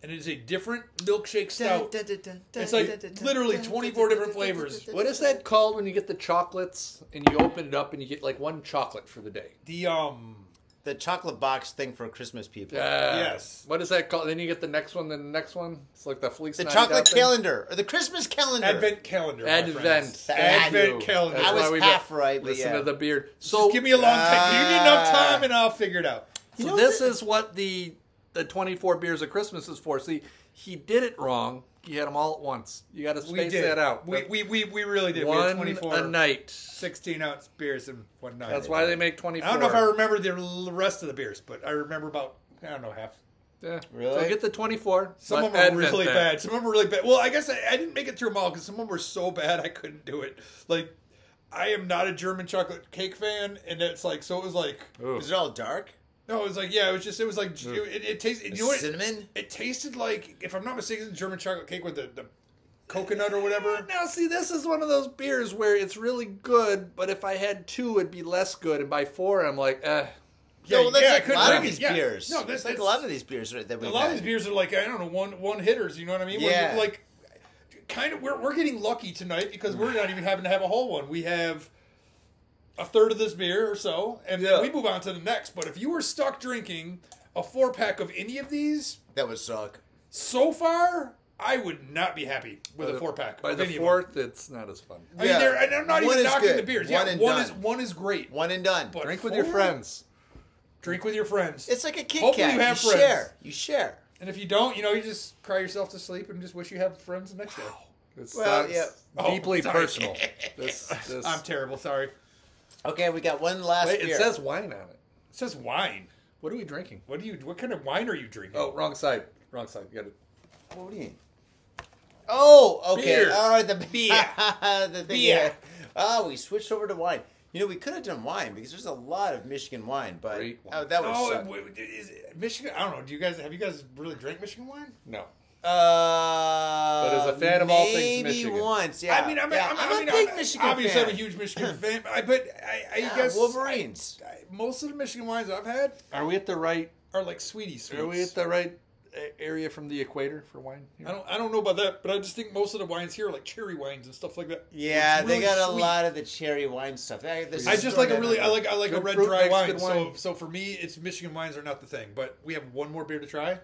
And it is a different milkshake stout. It's like literally 24 different flavors. What is that called when you get the chocolates and you open it up and you get like one chocolate for the day? The chocolate box thing for Christmas people. Yes. What is that called? Then you get the next one, then the next one. It's like the Fleece. The chocolate calendar or the Christmas calendar. Advent calendar. my Advent. friends. The Advent calendar. That's I was why we half right, but Listen yeah. to the beard. So So just give me a long time. Give me enough time and I'll figure it out. You So know this what? is what the 24 beers of Christmas is for. See, he did it wrong. He had them all at once. You got to We space did. that out. We really did. We had One 24 a night. 16-ounce beers in one night. That's why they make 24. I don't know if I remember the rest of the beers, but I remember about, I don't know, half. Yeah. Really? So get the 24. Some but of them were Advent really that. bad. Some of them were really bad. Well, I guess I didn't make it through them all because some of them were so bad I couldn't do it. Like, I am not a German chocolate cake fan, and it's like, so it was like, Ooh. Is it all dark? no, it was like, yeah, it was like, it tasted, you know what? Cinnamon? It tasted like, if I'm not mistaken, German chocolate cake with the coconut or whatever. Now, see, this is one of those beers where it's really good, but if I had two, it'd be less good. And by four, I'm like, eh. Yeah, well, that's I like a couldn't lot of drink these it. Yeah. beers. No, That's like a lot of these beers that we A lot of these beers are like, I don't know, one hitters. You know what I mean? Where Yeah. you're like, kind of, we're getting lucky tonight because we're not even having to have a whole one. We have a third of this beer or so, and Yeah. then we move on to the next. But if you were stuck drinking a 4-pack of any of these, That would suck. so far, I would not be happy with a 4-pack. By of the any of them. fourth, it's not as fun. I mean, Yeah. and I'm not One even is knocking good. the beers. One yeah, and one done. is great. One and done. But Drink with your 4? friends. Drink with your friends. It's like a Kit Hopefully Kat. you have you friends. share. You share. And if you don't, you just cry yourself to sleep and just wish you had friends the next day. It's Well, yeah. deeply sorry. personal. This. I'm terrible. Sorry. Okay, we got one last Wait, beer. it says wine on it. It says wine. What are we drinking? What kind of wine are you drinking? Oh, wrong side. Wrong side. You got it. What do you mean? Oh, okay. Beer. All right, the beer. the Beer. Oh, we switched over to wine. We could have done wine because there's a lot of Michigan wine, but Great wine. that would No, suck. is Michigan. I don't know. Have you guys really drank Michigan wine? No. But as a fan of all things maybe Michigan. once. Yeah, I'm a big Michigan obviously, fan. I'm a huge Michigan fan. But you guys, Wolverines. most of the Michigan wines I've had Are we at the right? are like sweetie sweets. Are we at the right area from the equator for wine? Here? I don't know about that, but I just think most of the wines here are like cherry wines and stuff like that. Yeah, It's they really got a sweet. lot of the cherry wine stuff. I just like I like a Good red fruit dry makes wine. good wine. So for me, it's Michigan wines are not the thing. But we have one more beer to try.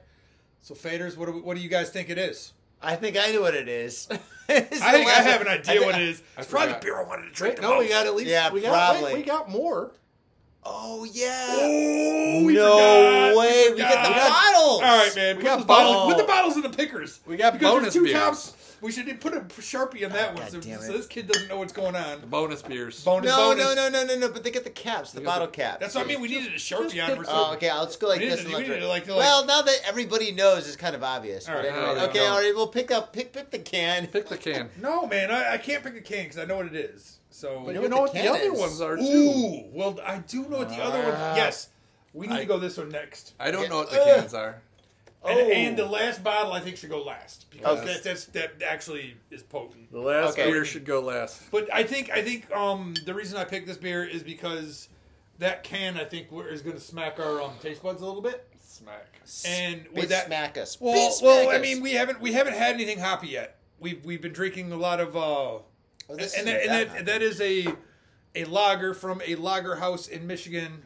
So faders, what do you guys think it is? I think I know what it is. I have an idea what it is. I It's probably the forgot. beer I wanted to drink. Wait, the no, we most. got at least. Yeah, we probably. we got more. Oh yeah. Oh, we No forgot. way. We forgot. get the bottles. All right, man. We Put got those bottles. bottles. Put the bottles in the pickers. We got because bonus there's two beers. tops. We should put a Sharpie on that one, God so damn it. this kid doesn't know what's going on. Bonus beers. No, Bonus. no. But they get the caps, the You bottle got caps. That's what I mean. We needed a Sharpie just on. pick- We're Oh, so- okay. Let's go like We this. need And to- we let's need to, like- well, now that everybody knows, it's kind of obvious. All right, But anyway, all right, okay, go. all right. We'll pick the can. Pick the can. No, man. I can't pick a can because I know what it is. So. But know you what know what the the can other is. ones are too. Ooh. Well, I do know what the other one. Yes. We need to go this one next. I don't Yeah. know what the cans are. And the last bottle, I think, should go last because Okay. that actually is potent. The last Okay. beer should go last. But I think the reason I picked this beer is because that can I think is going to smack our taste buds a little bit. Smack. And Spit with that, smack us. well, Spit smack I us. mean we haven't had anything hoppy yet. We've been drinking a lot of this and isn't that hoppy. that is a lager from a lager house in Michigan.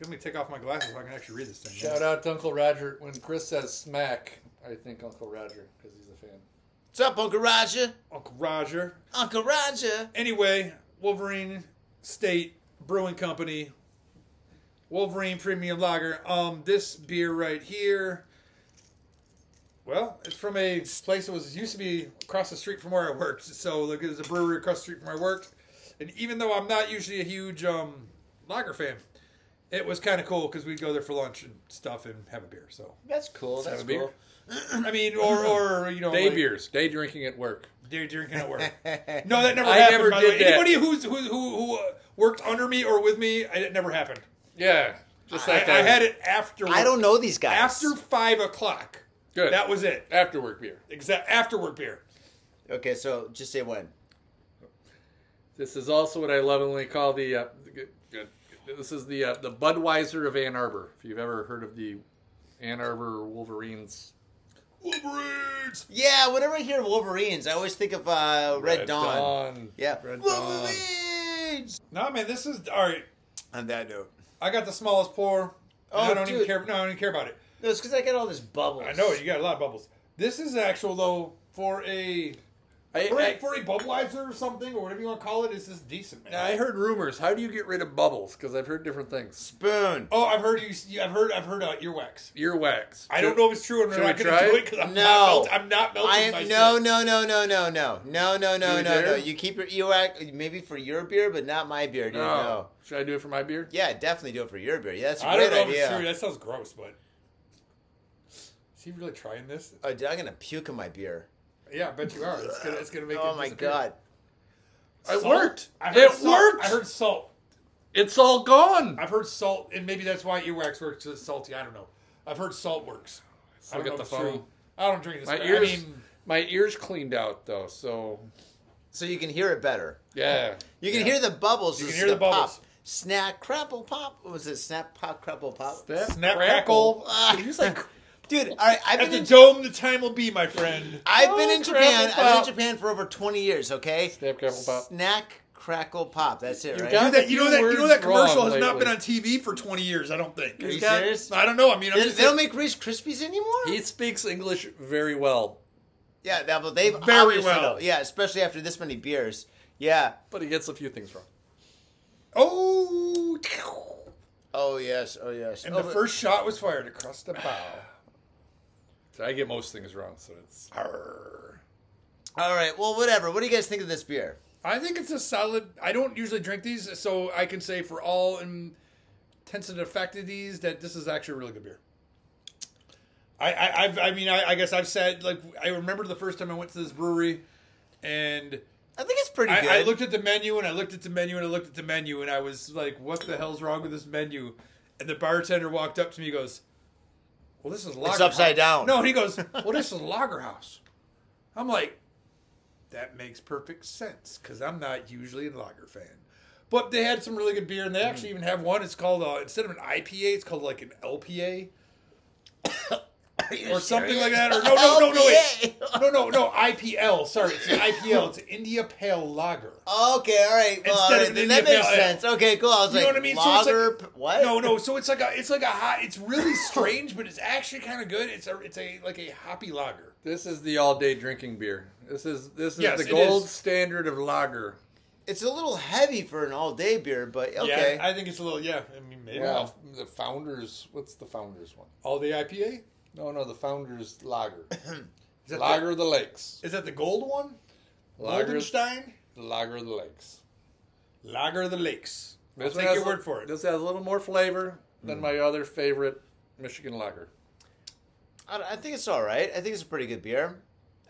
Let me take off my glasses so I can actually read this thing. Shout out to Uncle Roger. When Chris says smack, I think Uncle Roger because he's a fan. What's up, Uncle Roger? Uncle Roger. Uncle Roger. Anyway, Wolverine State Brewing Company, Wolverine Premium Lager. This beer right here. Well, it's from a place that used to be across the street from where I worked. So look, there's a brewery across the street from where I worked. And even though I'm not usually a huge lager fan, it was kind of cool because we'd go there for lunch and stuff and have a beer. So That's cool. That's have a beer. cool. I mean, or Day like, beers. Day drinking at work. Day drinking at work. No, that never I happened. never by the did way. that. Anybody who worked under me or with me, it never happened. Yeah. Just I like that. had it after. I don't know these guys. After 5 o'clock. Good. That was it. After work beer. After work beer. Okay, so just say when. This is also what I lovingly call the this is the Budweiser of Ann Arbor. If you've ever heard of the Ann Arbor Wolverines. Wolverines. Yeah, whenever I hear Wolverines, I always think of Red Dawn. Yeah. Red Dawn. Wolverines! No, man, this is all right. On that note. I got the smallest pour. Oh, I don't even dude. care. No, I don't even care about it. No, it's because I got all this bubbles. I know you got a lot of bubbles. This is actual though for a for a Budweiser or something or whatever you want to call it. This is decent, man. I heard rumors. How do you get rid of bubbles? Because I've heard different things. Spoon. Oh, I've heard earwax. Earwax. I don't know if it's true. I'm Should not we going to try do it? it because I'm not melting I my am shit. no. dare? You keep your earwax maybe for your beer, but not my beer, dude. No. Should I do it for my beer? Yeah, definitely do it for your beer. Yeah, that's a I great don't know if idea. it's true. That sounds gross, but is he really trying this? Oh, dude, I'm gonna puke in my beer. Yeah, I bet you are. It's gonna make. Oh it my disappear. god. It Salt? worked. I heard It salt. worked. I heard salt. It's all gone. I've heard salt, and maybe that's why earwax works. 'Cause it's salty. I don't know. I've heard salt works. I Look don't at know the if it's true. phone. I don't drink this. My beer. ears. I mean, My ears cleaned out though, so So you can hear it better. yeah. You can hear the bubbles. You can This hear is the bubbles. Pop. Snack, crapple, pop. What was it? Snap, pop, crapple, pop. Snap, crackle. Did you say Dude, all right. At the dome, the time will be, my friend. I've been in Oh, Japan. crapple I've been in pop. Japan for over 20 years. Okay. Snap, crackle, pop? Snack, crackle, pop. That's it, right? got You know that words commercial wrong has not lately. been on TV for 20 years. I don't think. Are you got- serious? I don't know. I mean, I'm They, just they don't make Rice Krispies anymore. He speaks English very well, Yeah, but they've Very obviously well. though. Yeah, especially after this many beers. Yeah. but he gets a few things wrong. Oh, Oh, yes. Oh, yes. And the first shot was fired across the bow. So I get most things wrong, so it's... Arr. All right. Well, whatever. What do you guys think of this beer? I think it's a solid... I don't usually drink these, so I can say for all intents and effectivities that this is actually a really good beer. I guess I've said, like, I remember the first time I went to this brewery, and... I think it's pretty good. I looked at the menu, and I looked at the menu, and I looked at the menu, and I was like, what the hell's wrong with this menu? And the bartender walked up to me and goes, well, this is Lager It's upside down. No, and he goes, well, this is Lager House. I'm like, that makes perfect sense, because I'm not usually a lager fan. But they had some really good beer, and they actually even have one. It's called, instead of an IPA, it's called like an LPA. Or something like that. Or no, IPL. Sorry, it's an IPL. It's an India Pale Lager. Okay, all right. Well, all right, then that makes sense. Okay, cool. I was like, what I mean? lager, so what? No. So it's like a hot. It's really strange, but it's actually kind of good. It's a hoppy lager. This is the all-day drinking beer. This is Yes, the gold standard of lager. It's a little heavy for an all-day beer, but okay. Yeah, I think it's a little. Yeah, I mean maybe. Well, the Founders. What's the Founders one? All the IPA. No, the Founders Lager. That Lager of the Lakes. Is that the gold one? Lager, Goldenstein? The Lager of the Lakes. Lager of the Lakes. I'll This take your word for it. This has a little more flavor than my other favorite Michigan lager. I think it's all right. I think it's a pretty good beer.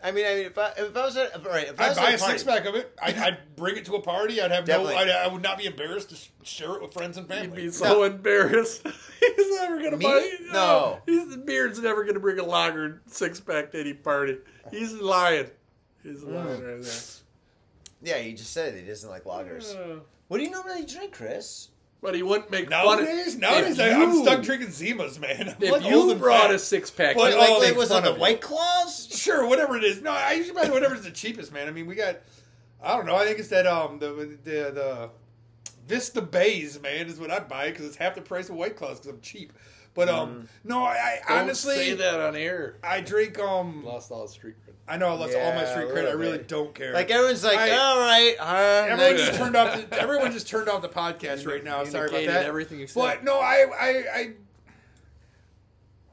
I mean, if I was at all right, if I I'd was buy at a party- six-pack of it. I'd bring it to a party. I'd have Definitely. I would not be embarrassed to share it with friends and He'd family. be so embarrassed. He's never going to Me? buy it. No. Beard's never going to bring a lager six-pack to any party. He's lying. He's lying right there. Yeah, he just said he doesn't like lagers. What do you normally drink, Chris? But he wouldn't make fun of Nowadays, I'm stuck drinking Zimas, man. I'm If like you old and brought fat. a six-pack, But, he'd like, make was fun it the of White you. Claws? Sure, whatever it is. No, I usually buy whatever's the cheapest, man. I mean, we got, I don't know. I think it's that the Vista Bays, man, is what I buy because it's half the price of White Claws because I'm cheap. But no, I Don't honestly say that on air. I drink Lost all the street cred. I know I lost all my Yeah, street a cred. I little really bit. don't care. Like everyone's like, I- all right, Everyone next. just turned off. Everyone just turned off the podcast right now. Sorry about Indicated that. everything you said. But no, I.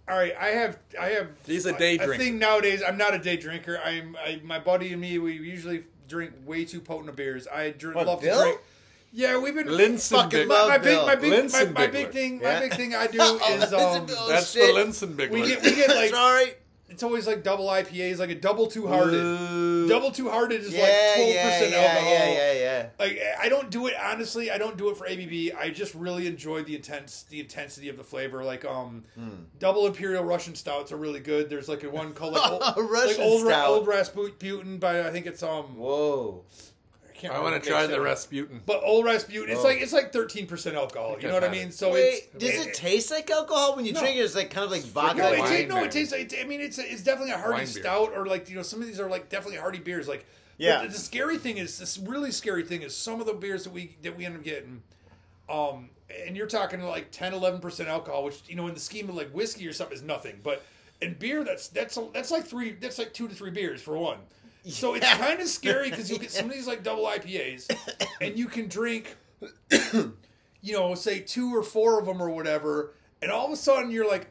All right, I have. He's a day I drinker. think nowadays I'm not a day drinker. My buddy and me, we usually drink way too potent of beers. What, love Bill? to drink. Yeah, we've been Linson fucking Big. love my big, Bill. my big, Linson my Bigler. big thing. Yeah. My big thing I do Oh, is that's a Bill. That's shit. the Linson Big we one. get like all right. it's always like double IPAs, like a double two hearted. Ooh. Double two hearted is Yeah, like 12% yeah, alcohol. yeah. Like I don't do it honestly. I don't do it for ABV. I just really enjoy the intensity of the flavor. Like double imperial Russian stouts are really good. There's like a one called like Russian old stout. Rasputin by I think it's Whoa. I want to try the Rasputin. But old Rasputin, Oh. it's like 13% alcohol. You know what I mean? So Wait, it's does it taste like alcohol when you No. drink it? It's like kind of like vodka. No, Wine it beer. tastes. I mean, it's definitely a hearty Wine beer. stout, or like some of these are like definitely hearty beers. Like, Yeah. but the scary thing is this really scary thing is some of the beers that we end up getting, and you're talking like 10-11% alcohol, which in the scheme of like whiskey or something is nothing, but in beer that's like 2 to 3 beers for one. So it's kind of scary because you get some of these like double IPAs, and you can drink, say 2 or 4 of them or whatever, and all of a sudden you're like,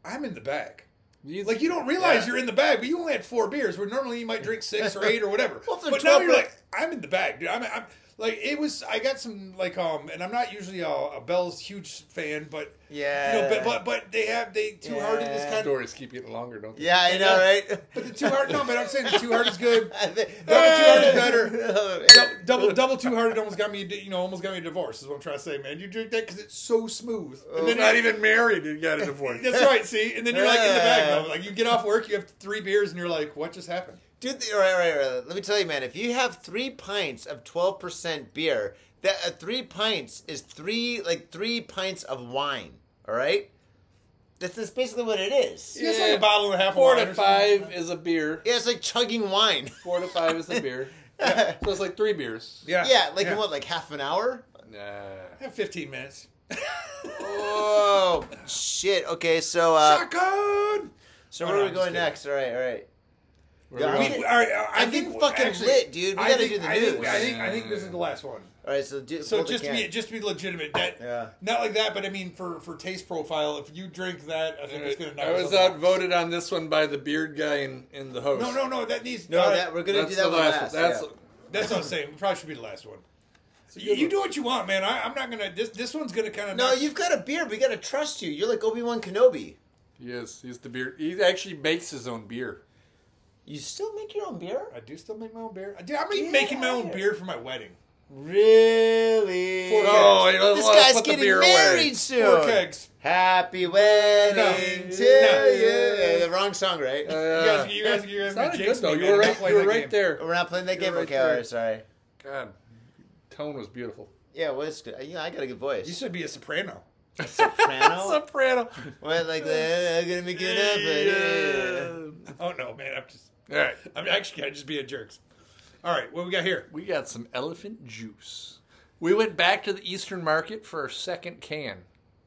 I'm in the bag. Like you don't realize you're in the bag, but you only had 4 beers, where normally you might drink 6 or 8 or whatever. Well, if they're but now 12 you're like, I'm in the bag, dude. I'm like it was. I got some like and I'm not usually a Bell's huge fan, but Yeah. but they Too Hearted is kind of. Stories keep getting longer, don't they? Yeah, I know, right? But the Too Hard, no, but I'm saying the Too Hard is good. Double Double Too Hard is better. Double Too Hard almost got me a divorce. Is what I'm trying to say, man. You drink that because it's so smooth. And then not even married and got a divorce. That's right. See, and then you're like in the bag though. Like you get off work, you have 3 beers, and you're like, what just happened? Dude, right. Let me tell you, man. If you have 3 pints of 12% beer, that 3 pints is 3 pints of wine. All right, that's basically what it is. Yeah, it's like a bottle and a half. 4 of wine to or something. 5 is a beer. Yeah, it's like chugging wine. 4 to 5 is a beer. So it's like 3 beers. Yeah, Yeah, like in what, like half an hour? Nah. Have 15 minutes. Oh shit. Okay, so Shotgun. so Oh, where no, are we I'm just going kidding. next? All right. Yeah, I'm getting fucking lit, dude. We gotta do the news. I think this is the last one. All right, so just to be legitimate, not like that, but I mean for taste profile, if you drink that, I think it's gonna. I was outvoted on this one by the beard guy in the host. No, that needs. We're gonna do that one last. That's what I'm saying. It probably should be the last one. So you do what you want, man. I'm not gonna. This one's gonna kind of. No, you've got a beard. We gotta trust you. You're like Obi-Wan Kenobi. Yes, he's the beer. He actually makes his own beer. You still make your own beer? I do still make my own beer. Dude, I'm even making my own beer for my wedding. Really? This guy's getting married soon. 4 kegs. Happy wedding to you. The wrong song, right? You guys good though. You were right there. We're not playing that game? Okay, all right, sorry. God, tone was beautiful. Yeah, well, it's good. I got a good voice. You should be a soprano. A soprano? Soprano. What, like that? I'm gonna make it up. Oh no, man! I'm just. All right. I'm actually kind of just being jerks. All right, what we got here? We got some elephant juice. We went back to the Eastern Market for our second can.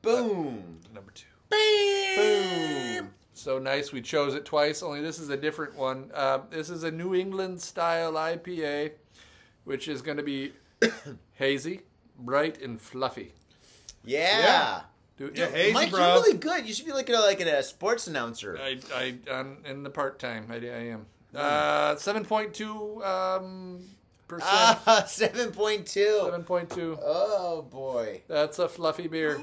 Boom. Number 2. Boom. So nice. We chose it twice. Only this is a different one. This is a New England style IPA, which is going to be hazy, bright, and fluffy. Yeah. Hazy, Mike, bro. you're really good. You should be like a sports announcer. I'm in the part-time. I am. 7.2 percent. 7.2. 7.2. Oh boy. That's a fluffy beer.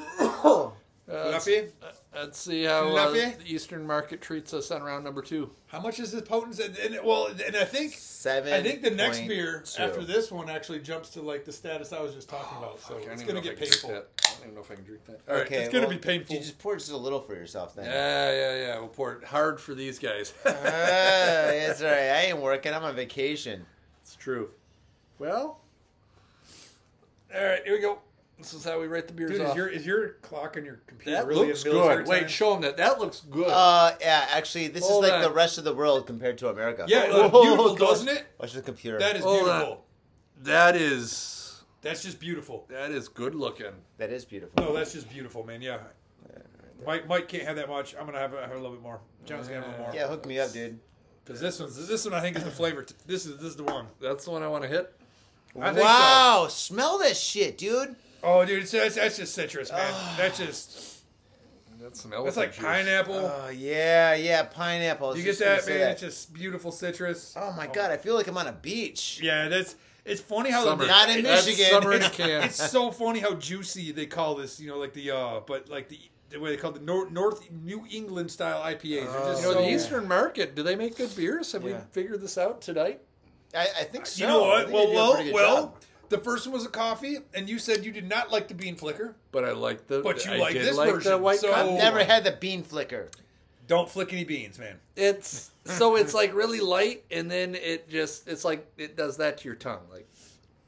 Fluffy? Let's see how the Eastern Market treats us on round number 2. How much is this potent? And I think 7. I think the next beer after this one actually jumps to like the status I was just talking about. So it's going to get painful. I don't even know if I can drink that. All right. It's going to be painful. You just pour just a little for yourself then. Yeah. We'll pour it hard for these guys. That's all right. I ain't working. I'm on vacation. It's true. Well, all right. Here we go. This is how we write the beers off. Is your clock on your computer That really looks in military good. time? Wait, show them that. That looks good. Yeah, actually, this Hold is like on. the rest of the world compared to America. Yeah, it looks beautiful, doesn't it? Watch the computer. That is Hold beautiful. on. That's just beautiful. That is good looking. That is beautiful. No, that's just beautiful, man. Yeah. Mike can't have that much. I'm gonna have a little bit more. John's gonna have a little more. Yeah, hook me up, dude. Because this one I think is the flavor. This is the one. That's the one I want to hit. I think Wow, smell that shit, dude. Oh, dude, that's just citrus, man. That's That's like pineapple. Oh yeah, pineapple. You get that, man? It's just beautiful citrus. Oh my god, I feel like I'm on a beach. Yeah, it's funny how Summer. Not in Michigan. Summer in a can. It's so funny how juicy they call this. You know, like the way they call it, the North New England style IPAs. They're just The Eastern Market, do they make good beers? Have we figured this out tonight? I think so. You know I what? think they do a pretty good job. The first one was a coffee, and you said you did not like the bean flicker. But I like the. But you I like did this like version, The white so- coffee. I've never had the bean flicker. Don't flick any beans, man. It's like really light, and then it's like it does that to your tongue, like.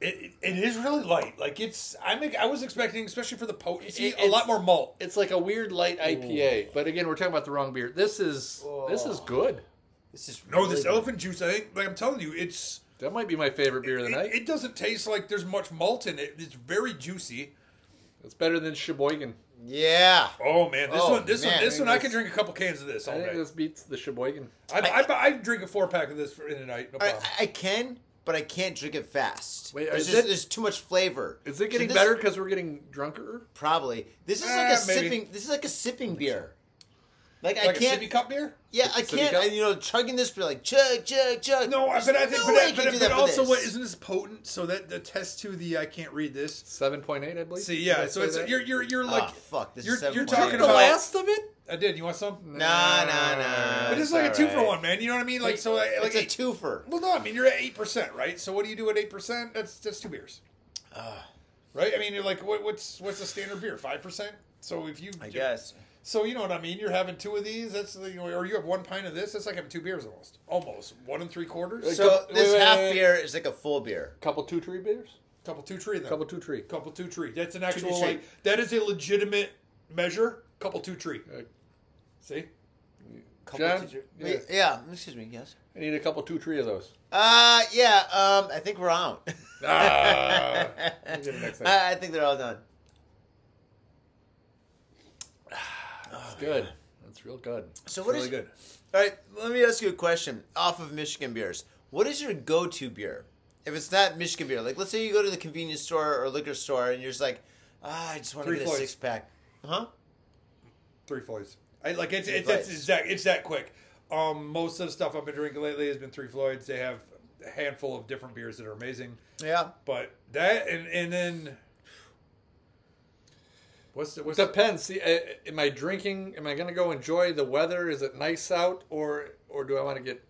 It is really light. Like I was expecting, especially for the potency, a It's- lot more malt. It's like a weird light IPA, but again, we're talking about the wrong beer. This is good. This is No, really this good. elephant juice. I think, like I'm telling you, That might be my favorite beer of the night. It doesn't taste like there's much malt in it. It's very juicy. It's better than Sheboygan. Yeah. Oh man, this man. one, I could drink a couple cans of this I all think day. this beats the Sheboygan. I drink a 4-pack of this in a night. No problem. I can, but I can't drink it fast. Wait, there's too much flavor. Is it getting So better because we're getting drunker? Probably. This is like a maybe. sipping. This is like a sipping beer. Like I like can't. a sippy cup beer. Yeah, I Sippy can't. cup? Chugging this, but like chug. No, There's but I think, no way I can do but that for also, this. what isn't this potent? So that the test to the I can't read this. 7.8, I believe. See, yeah. Did I So say it's that? you're like Oh, fuck. This you're is 7.8. talking the about last of it. I did. You want some? Nah. But it's like a 2-for-1, man. You know what I mean? Like so, like It's a twofer. Well, no, I mean you're at 8%, right? So what do you do at 8%? That's 2 beers, right? I mean, you're like, what's the standard beer? 5%. So if you, I guess. So you know what I mean? You're having 2 of these. That's or you have 1 pint of this. That's like having 2 beers almost 1 3/4. So this wait, half wait. beer is like a full beer. Couple 2-3 beers. Couple 2-3 then. Couple 2-3. Couple 2-3. That's an actual 2-3. like that is a legitimate measure. Couple 2-3. See? John? Wait, yeah. Excuse me. Yes. I need a couple 2-3 of those. Yeah. I think we're out. We'll get it next time. I think they're all done. That's good. It's real good. So It's what really is good. All right, let me ask you a question off of Michigan beers. What is your go-to beer? If it's not Michigan beer, like let's say you go to the convenience store or liquor store and you're just like, I just want to Three get a Floyds. 6-pack. Huh? Three Floyds. It's Floyds. that quick. Most of the stuff I've been drinking lately has been Three Floyds. They have a handful of different beers that are amazing. Yeah. But that and then what's Depends. See, am I drinking? Am I going to go enjoy the weather? Is it nice out, or do I want to get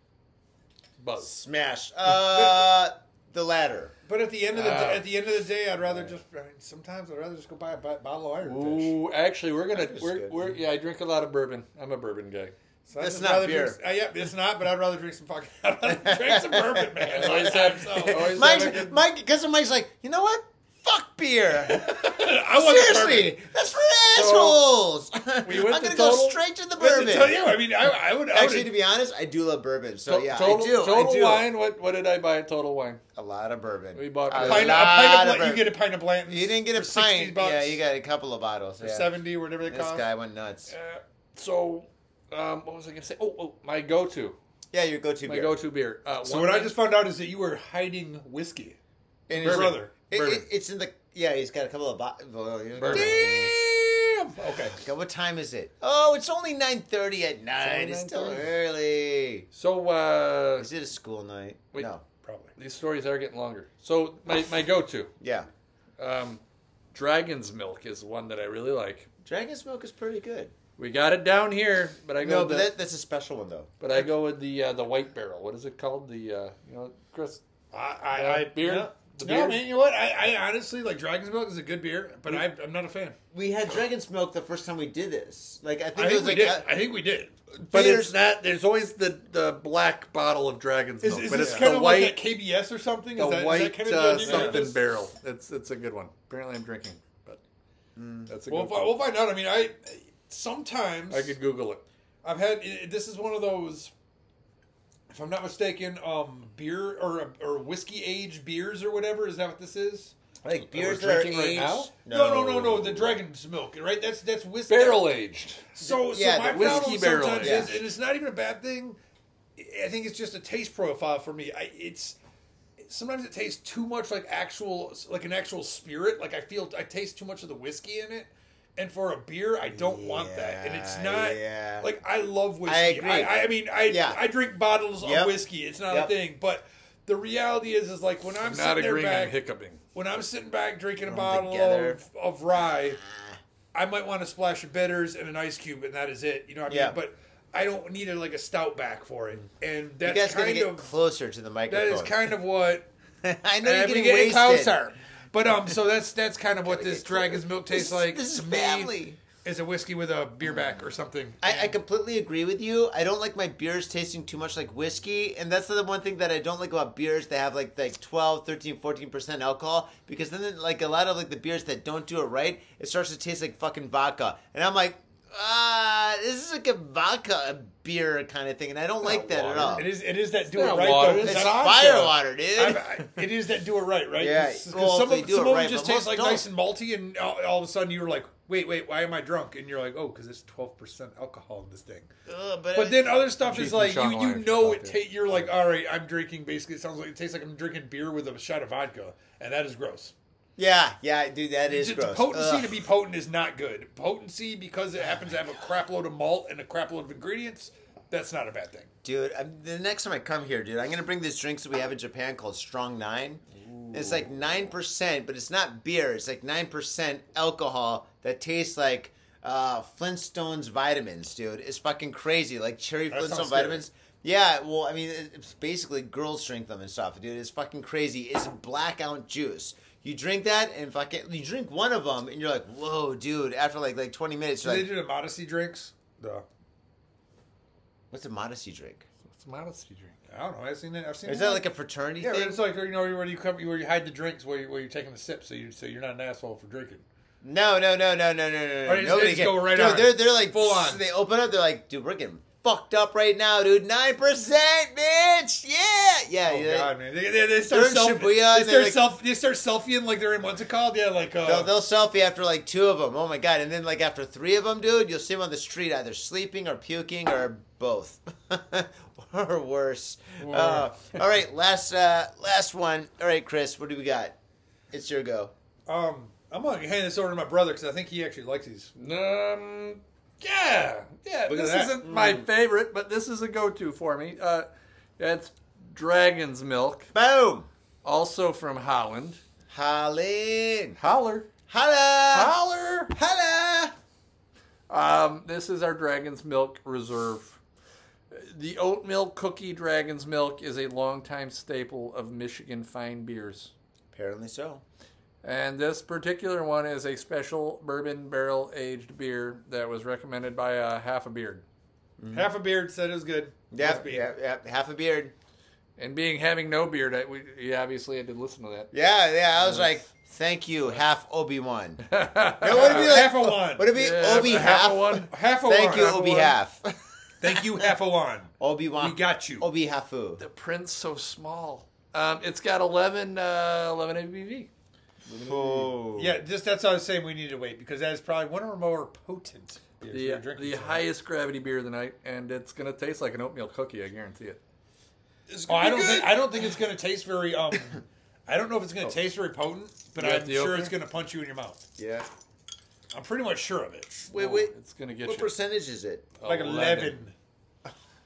buzzed? Smash. The latter. But at the end of the day, I'd rather just. I mean, sometimes I'd rather just go buy a bottle of Iron Fish. Ooh, actually, That's good. I drink a lot of bourbon. I'm a bourbon guy. So That's I'd just not rather beer. Drink, yeah, it's not. But I'd rather drink some fucking. I'd rather drink some bourbon, man. Always have a Mike, because Mike's like, you know what? Fuck beer. I want Seriously, that's for assholes. we went I'm to gonna go Total- straight to the But to bourbon. tell you, I mean, I would Actually, to be honest, I do love bourbon. So yeah, Total, I do. Total I do. Wine. What did I buy at Total Wine? A lot of bourbon. We bought a a pint lot of bourbon. you get a pint of Blanton's. You didn't get a for pint. $60. Yeah, you got a couple of bottles. For Yeah. 70 or whatever they This cost. guy went nuts. What was I going to say? Oh, my go-to. Yeah, your go-to My beer. go-to beer. So what I just found out is that you were hiding whiskey. And Your it's- brother. Bourbon. it's in the. Yeah, he's got a couple of bottles. Bourbon. Damn. Okay. Okay, what time is it? Oh, it's only 9:30 at night. only It's still 9:30. early. So, Is it a school night? Wait. No. Probably. these stories are getting longer. So, my go-to. Yeah. Dragon's Milk is one that I really like. Dragon's Milk is pretty good. We got it down here, but I go. No, with but that's a special one though. but I go with the White Barrel. What is it called? Chris. Beer. No, The no, beer? man. You know what? I honestly like Dragon's Milk is a good beer, but I'm not a fan. We had Dragon's Milk the first time we did this. Like I think I it think was we like did. I think we did. But Beers- it's not. There's always the black bottle of Dragon's Is Milk. this but it's kind the of white, like that KBS or something? the Is that white kind of the something this? barrel. It's a good one. Apparently, I'm drinking, but that's a good one. We'll find out. I mean, sometimes I could Google it. I've had. This is one of those. If I'm not mistaken, beer or whiskey aged beers or whatever. Is that what this is? like we're beers that are drinking right aged. now? No. The Dragon's Milk, right? That's whiskey. Barrel aged. So Yeah, my the whiskey problem barrel sometimes aged. is, and it's not even a bad thing. I think it's just a taste profile for me. Sometimes it tastes too much like an actual spirit. Like I taste too much of the whiskey in it. And for a beer, I don't want that. And it's not Yeah. like I love whiskey. I agree. I mean, I drink bottles Yep. of whiskey. It's not Yep. a thing. But the reality is like when I'm Not sitting there agreeing. I'm back, hiccuping. when I'm sitting back drinking a bottle together. of rye, I might want a splash of bitters and an ice cube, and that is it. You know what I mean? Yeah. But I don't need like a stout back for it. And You that's guys gotta kind get of closer to the that microphone. is kind of what I know you're I'm getting getting wasted. closer. But so that's kind of what this get Dragon's Milk tastes like. This is to me. family. Is a whiskey with a beer back or something. I completely agree with you. I don't like my beers tasting too much like whiskey. And that's the one thing that I don't like about beers that have like 12, 13, 14% alcohol. Because then like a lot of like the beers that don't do it right, it starts to taste like fucking vodka. And I'm like, this is like a vodka beer kind of thing. And I don't like that at all. It is that do It's it not right water, though. it's It's vodka. fire water, dude. It is that do it right, right? Yeah, Because well, some if of they do it them right, just but taste most like don't. nice and malty, and all of a sudden you're like, wait, why am I drunk? And you're like, oh, because it's 12% alcohol in this thing. But then other stuff is Chief and like Sean you Wyatt know out it. You're like, all right, I'm drinking. Basically, it sounds like it tastes like I'm drinking beer with a shot of vodka, and that is gross. Yeah, dude, that is The gross. potency Ugh. to be potent is not good. Potency because it happens to have a crap load of malt and a crap load of ingredients. That's not a bad thing. Dude, the next time I come here, dude, I'm going to bring this drink that we have in Japan called Strong 9. It's like 9%, but it's not beer. It's like 9% alcohol that tastes like Flintstones vitamins, dude. It's fucking crazy. Like cherry That Flintstone sounds vitamins. Yeah, well, I mean, it's basically girls drink them and stuff, dude. It's fucking crazy. It's blackout juice. You drink that and you drink one of them and you're like, whoa, dude. After like 20 minutes, Do you're they like, do the modesty drinks? what's a modesty drink? It's a modesty drink. I don't know. I've seen it. Is that like a fraternity Yeah, thing? it's like where you hide the drinks where you're taking the sip, so you're not an asshole for drinking. No. Or they just Nobody go right dude, on. They're like Full on. They open up. They're like, dude, we're getting fucked up right now, dude. 9%, bitch. Yeah. Oh Yeah. God, man! They They're in Shibuya, they start selfieing like they're in what's it called? Yeah, like They'll selfie after like 2 of them. Oh my God! And then like after 3 of them, dude, you'll see them on the street either sleeping or puking or both, or worse. All right, last one. All right, Chris, what do we got? It's your go. I'm gonna hand this over to my brother because I think he actually likes these. Yeah. Look at This that. isn't my favorite, but this is a go-to for me. It's Dragon's Milk, Boom. also from Holland. Holland. Holler. Holla. Holler. Holla. This is our Dragon's Milk Reserve. The oat milk cookie Dragon's Milk is a longtime staple of Michigan fine beers. Apparently so. And this particular one is a special bourbon barrel aged beer that was recommended by Half a Beard. Half a beard said it was good. Must be. Yeah. Half a beard. And having no beard, we obviously had to listen to that. Yeah. I was like, thank you, half Obi-Wan. No, would it be like, half a one? Would it be Obi half? Half a Thank one. you, Obi half. Thank you, half a one. Obi-Wan. We got you. Obi hafu. The print's so small. It's got 11 ABV. Oh. Yeah, that's what I was saying. We need to wait because that is probably one of our more potent beers we're drinking. The highest gravity beer of the night, and it's gonna taste like an oatmeal cookie. I guarantee it. I don't think it's going to taste very. I don't know if it's going to taste very potent, but You got I'm the sure opener? it's going to punch you in your mouth. Yeah. I'm pretty much sure of it. Wait. It's gonna get What you. percentage is it? Like 11.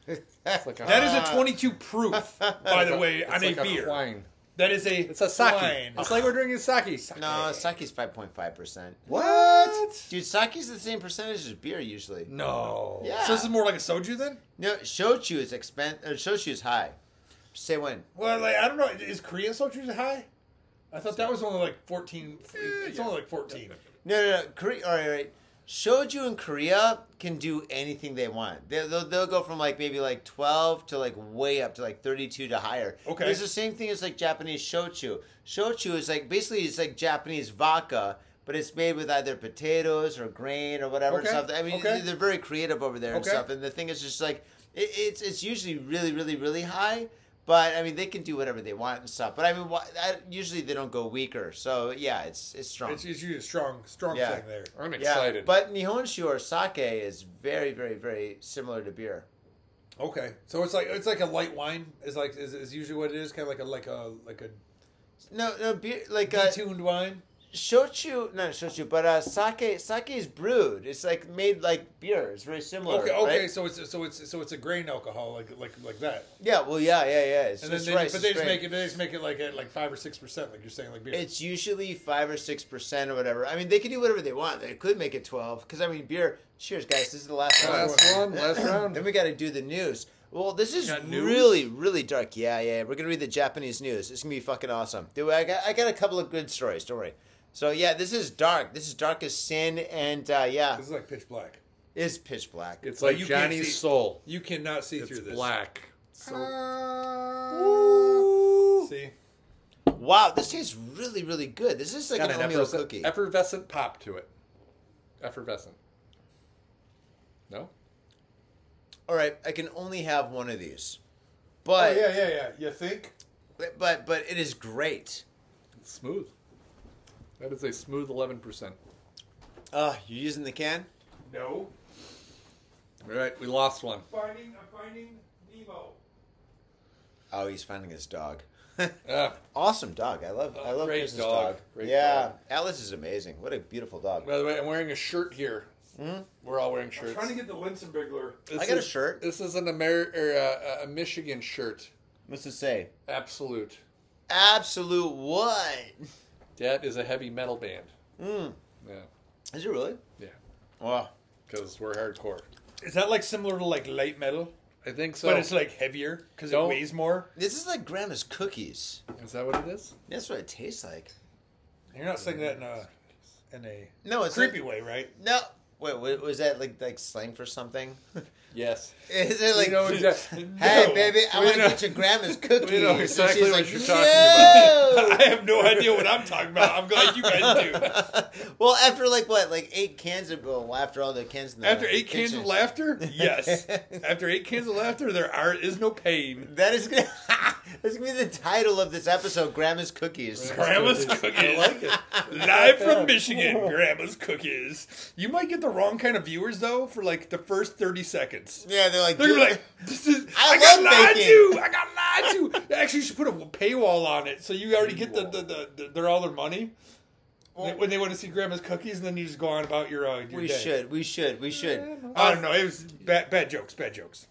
It's like a, That is a 22 proof, by the way, on it's a like beer. wine. That is a. It's a sake. wine. It's like we're drinking sake. No, sake's 5.5%. What? Dude, sake's the same percentage as beer usually. No. Yeah. So this is more like a soju then? No, shochu is shochu is high. Say when. Well, like I don't know. Is Korean soju high? I thought that was only like 14. It's only like 14. No. Korea. All right. Shoju in Korea can do anything they want. They'll go from like maybe like 12 to like way up to like 32 to higher. Okay. It's the same thing as like Japanese shochu. Shochu is like basically it's like Japanese vodka, but it's made with either potatoes or grain or whatever and Okay. stuff. I mean, Okay. they're very creative over there and Okay. stuff. And the thing is just like it's usually really, really, really high. But I mean, they can do whatever they want and stuff. But I mean, usually they don't go weaker. So yeah, it's strong. It's usually a strong Yeah. thing there. I'm Yeah, excited. but Nihonshu or sake is very, very, very similar to beer. Okay, so it's like a light wine. Is usually what it is. Kind of like a No, beer like detuned wine. shochu, not shochu, but sake is brewed. It's like made like beer. It's very similar. Okay, right? so it's a grain alcohol like that. Yeah, well, yeah. It's, And then it's they, rice, but they it's just grain. make it. They just make it like at like 5 or 6%, like you're saying, like beer. It's usually 5 or 6% or whatever. I mean, they can do whatever they want. They could make it 12 because I mean, beer. Cheers, guys. This is the last one. Last round. Then we got to do the news. Well, this is Got news? really, really dark. Yeah. We're gonna read the Japanese news. It's gonna be fucking awesome. Dude, I got a couple of good stories. Don't worry. So yeah, this is dark. This is dark as sin, and yeah, This is like pitch black. it's pitch black. It's Like like you can't see- Johnny's soul. You cannot see It's through this. black. So See, Wow, this tastes really, really good. This is like got an an oatmeal cookie. effervescent pop to it. Effervescent. No? All right, I can only have one of these, oh but yeah. You think? but it is great. It's smooth. That is a smooth 11%. You're using the can? No. All right, we lost one. I'm finding Nemo. Oh, he's finding his dog. Ah, Awesome dog. I love great Chris's dog. dog. Great yeah, dog. Atlas is amazing. What a beautiful dog. by the way, I'm wearing a shirt here. We're all wearing I'm shirts. trying to get the Linsenbigler. This I got a is- shirt. This is an a Michigan shirt. What's it say? Absolute. Absolute what? That is a heavy metal band. Mm. Yeah. Is it really? Yeah. Wow. Because we're hardcore. Is that like similar to like light metal, I think so. but it's like heavier because it Don't- weighs more? This is like grandma's cookies. Is that what it is? That's what it tastes like. You're not saying that in a No, it's creepy like, way, right? no. Wait, was that like slang for something? Yes. Is it like, We know exactly. hey, No. baby, I We want to know- get your grandma's cookies. We know exactly And what she's you're like, talking no! I have no idea what I'm talking about. I'm glad you guys do. Well, after like what? Like 8 cans of... Well, after all the cans in the After 8 cans kitchen. of laughter, yes. After 8 cans of laughter, there is no pain. That is gonna... That's gonna be the title of this episode, Grandma's Cookies. Grandma's Cookies. I like it. Live from Michigan, Grandma's Cookies. You might get the wrong kind of viewers, though, for like the first 30 seconds. Yeah, they're like... They're like, I got love lied baking. to. I got lied to. Actually, you should put a paywall on it so you already get the all their money when they want to see Grandma's Cookies, and then you just go on about your We day. should. I don't know. It was bad jokes.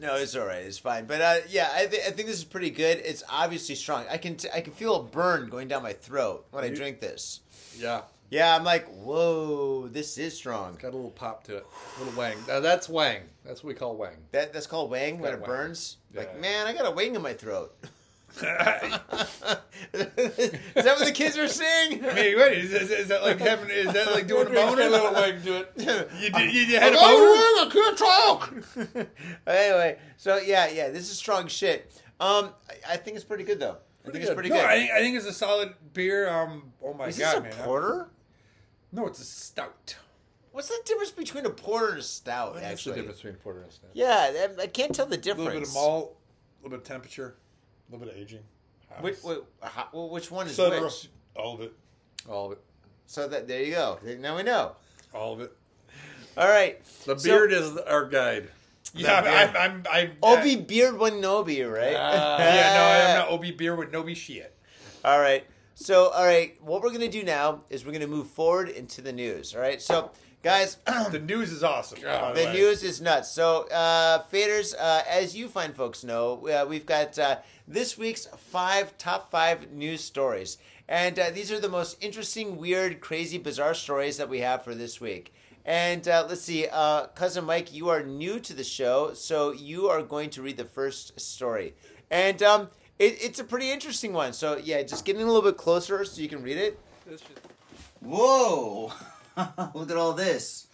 No, it's all right. It's fine. But yeah, I think this is pretty good. It's obviously strong. I can feel a burn going down my throat when I drink this. Yeah. Yeah, I'm like, whoa, this is strong. Got a little pop to it. A little wang. Now that's wang. That's what we call wang. That's called wang when Got it wang. burns. Yeah. Like, man, I got a wang in my throat. Is that what the kids are saying? I mean, wait, is that like having? Is that like doing a boner? A little wang to it. You had a boner? I can't talk. Anyway, so yeah, this is strong shit. I think it's pretty good though. I think it's pretty No, good. I think it's a solid beer. Oh my Is god, this a man! porter? No, it's a stout. What's the difference between a porter and a stout? What's the Actually, difference between porter and stout? yeah, I can't tell the A difference. little bit of malt, a little bit of temperature, a little bit of aging. Which one is So which? all of it, All of it. So that there you go. Now we know. all of it. All right. The beard is our guide. Yeah, I'm Obi Beard Wanobi, right? Yeah, no, I'm not Obi beer with no be shit. All right. So, all right, what we're going to do now is we're going to move forward into the news. All right. So, guys, The news is awesome. by the way. news is nuts. So, faders, as you fine folks know, we've got this week's top 5 news stories. And these are the most interesting, weird, crazy, bizarre stories that we have for this week. And let's see, Cousin Mike, you are new to the show, so you are going to read the first story. And it's a pretty interesting one. So, yeah, just get in a little bit closer so you can read it. Whoa! Look at all this.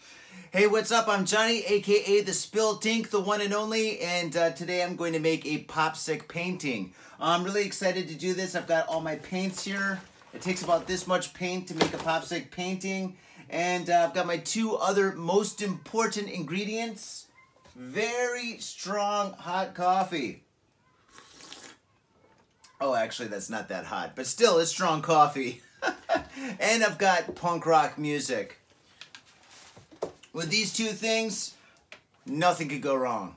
Hey, what's up? I'm Johnny, a.k.a. the SPILT, the one and only, and today I'm going to make a popsicle painting. I'm really excited to do this. I've got all my paints here. It takes about this much paint to make a popsicle painting. And I've got my 2 other most important ingredients. Very strong hot coffee. Oh, actually, that's not that hot, but still, it's strong coffee. And I've got punk rock music. With these 2 things, nothing could go wrong.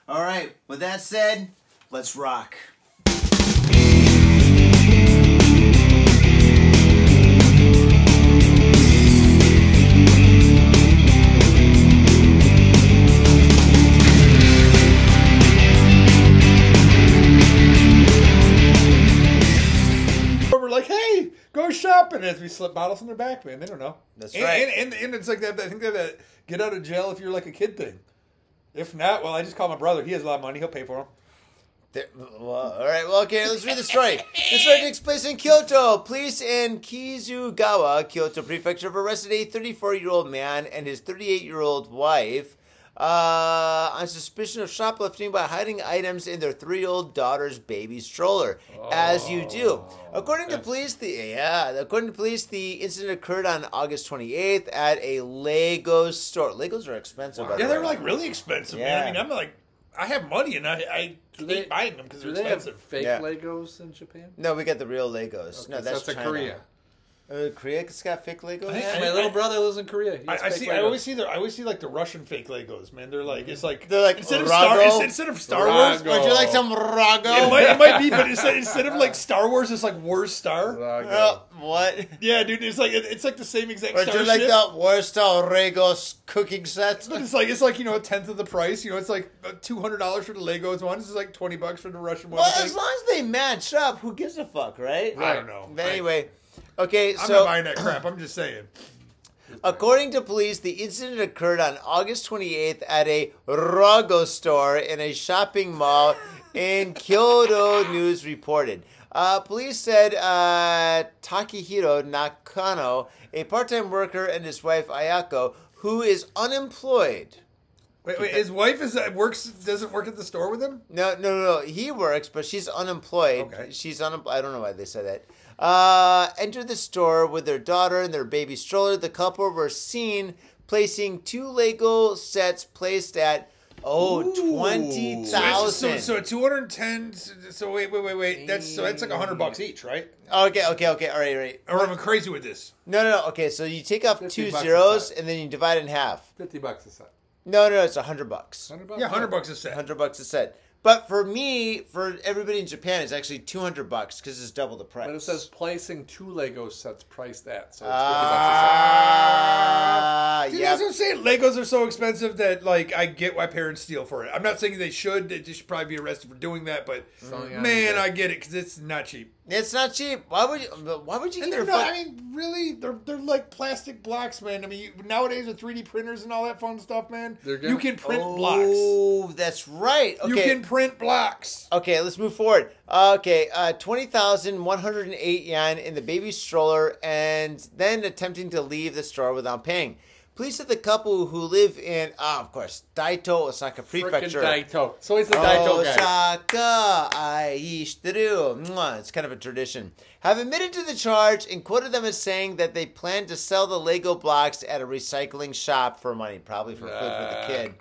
All right, with that said, let's rock. We're like, hey, go shopping as we slip bottles in their back, man. They don't know. That's and, right. And it's like that. I think that get out of jail if you're like a kid thing. If not, well, I just call my brother. He has a lot of money. He'll pay for them. All right, well, okay, let's read the story. The story takes place in Kyoto. Police in Kizugawa, Kyoto Prefecture, have arrested a 34-year-old man and his 38-year-old wife on suspicion of shoplifting by hiding items in their 3-year-old daughter's baby stroller, as you do. According to police, the incident occurred on August 28th at a Lego store. Legos are expensive. by the Yeah, they're way. like really expensive, Yeah. man. I mean, I'm like, I have money and I hate buying them because Do they're they have expensive. fake Yeah. Legos in Japan? No, we got the real Legos. Okay, No, so that's in China. Korea. Korea's got fake Legos. I think- My little brother lives in Korea. He has I fake see. Legos. I always see like the Russian fake Legos, man. They're like it's like They're like instead of Rago? Star Wars. Rago. Would you like some rago? It might be, but instead of like Star Wars, it's like Worst Star. What? Yeah, dude, it's like the same exact Would Star you like shit. the worst Regos cooking set? But it's like a tenth of the price. It's like $200 for the Legos one. It's like $20 for the Russian one. Well, I as think. long as they match up, who gives a fuck, right? I don't know. But anyway, okay, I'm not so buying that crap. I'm just saying. according to police, the incident occurred on August 28th at a Rago store in a shopping mall in Kyoto, news reported. Police said Takehito Nakano, a part-time worker, and his wife Ayako, who is unemployed. Wait, his wife doesn't work at the store with him? No. He works, but she's unemployed. Okay. She's I don't know why they said that. Entered the store with their daughter and their baby stroller. The couple were seen placing 2 Lego sets placed at 20,000. So 210. So wait. That's like $100 each, right? Okay. All right. Or am I crazy with this? No. Okay, so you take off 2 $50 zeros a set. and then you divide it in half. $50 a set. No, it's $100. $100? Yeah, $100 a set. $100 a set. But for everybody in Japan, it's actually $200 because it's double the price. But it says placing 2 Lego sets priced at, so it's $50 Dude, yeah. that's what I'm saying. Legos are so expensive that, like, I get why parents steal for it. I'm not saying they should. They should probably be arrested for doing that. But, man, I get it because it's not cheap. It's not cheap. Why would you And get they're really, they're like plastic blocks, man. I mean, nowadays with 3D printers and all that fun stuff, man, you can print blocks. Oh, that's right. Okay. You can print blocks. Okay, let's move forward. Okay, 20,108 yen in the baby stroller, and then attempting to leave the store without paying. Police said the couple who live in, of course, Daito, Osaka Prefecture. Frickin' Daito. So he's the Daito guy. Osaka, aishiteru. Mwah, it's kind of a tradition. Have admitted to the charge and quoted them as saying that they plan to sell the Lego blocks at a recycling shop for money, probably for food for the kid.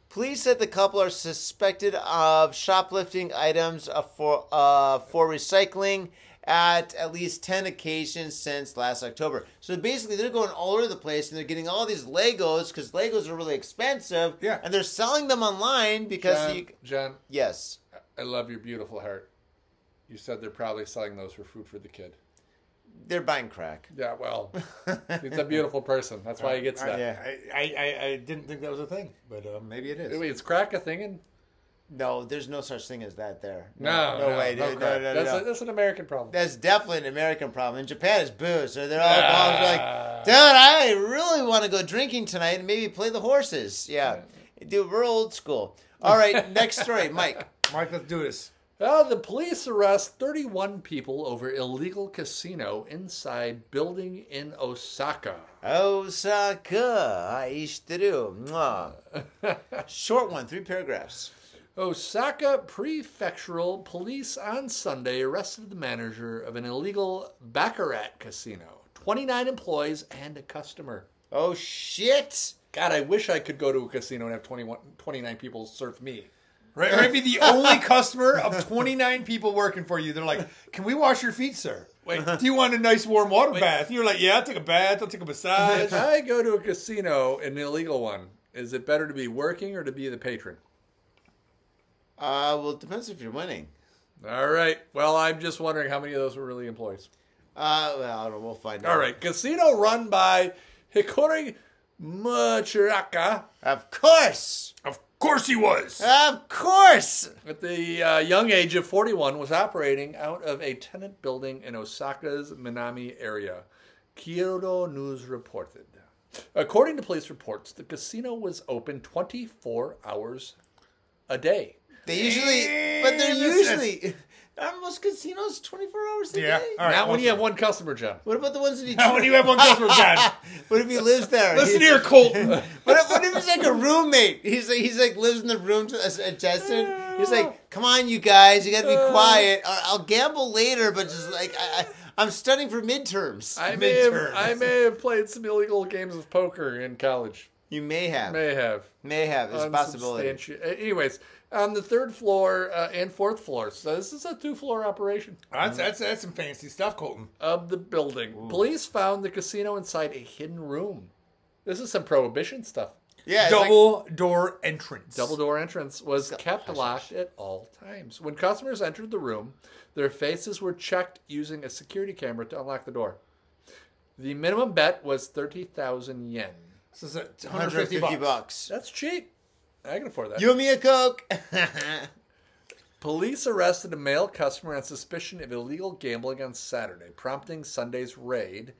Police said the couple are suspected of shoplifting items for recycling at least 10 occasions since last October. So basically, they're going all over the place, and they're getting all these Legos, because Legos are really expensive, and they're selling them online because John, yes. I love your beautiful heart. You said they're probably selling those for food for the kid. They're buying crack. Yeah, well, he's a beautiful person. That's why he gets that. Yeah, I didn't think that was a thing, but maybe it is. Wait, is crack a thing? No, there's no such thing as that there. No way, dude. No. No. That's an American problem. That's definitely an American problem. In Japan, it's booze. So they're all like, dude, I really want to go drinking tonight and maybe play the horses. Yeah. Dude, we're old school. All right, next story. Mike, let's do this. Well, the police arrest 31 people over illegal casino inside building in Osaka. Osaka, aishiteru. Mwah. Short one, 3 paragraphs. Osaka Prefectural Police on Sunday arrested the manager of an illegal baccarat casino, 29 employees, and a customer. Oh, shit. God, I wish I could go to a casino and have 29 people surf me. Right, be the only customer of 29 people working for you. They're like, "Can we wash your feet, sir? Wait, do you want a nice warm water bath?" You're like, "Yeah, I'll take a bath. I'll take a massage." If I go to a casino, an illegal one, is it better to be working or to be the patron? Well, it depends if you're winning. All right. Well, I'm just wondering how many of those were really employees. Well, I don't know. We'll find out. All right. Casino run by Hikori Machiraka. Of course. Of course he was. Of course. At the young age of 41, was operating out of a tenant building in Osaka's Minami area. Kyoto News reported. According to police reports, the casino was open 24 hours a day. They usually, but they're usually, aren't most casinos 24 hours a day? All right, Not when you have one customer, John. What about the ones that he Not when you have one customer, John. What if he lives there? Listen here, Colton. What if he's like a roommate? He's like lives in the room adjacent. He's like, come on, you guys, you got to be quiet. I'll gamble later, but just like I'm studying for midterms. I may have played some illegal games of poker in college. You may have. May have. It's a possibility. Anyways, on the 3rd floor and 4th floors. So this is a 2-floor operation. That's some fancy stuff, Colton. Of the building. Ooh. Police found the casino inside a hidden room. This is some prohibition stuff. Yeah, Double door entrance. Double door entrance was kept locked at all times. When customers entered the room, their faces were checked using a security camera to unlock the door. The minimum bet was 30,000 yen. So it's $150. That's cheap. I can afford that. You and me a Coke. Police arrested a male customer on suspicion of illegal gambling on Saturday, prompting Sunday's raid.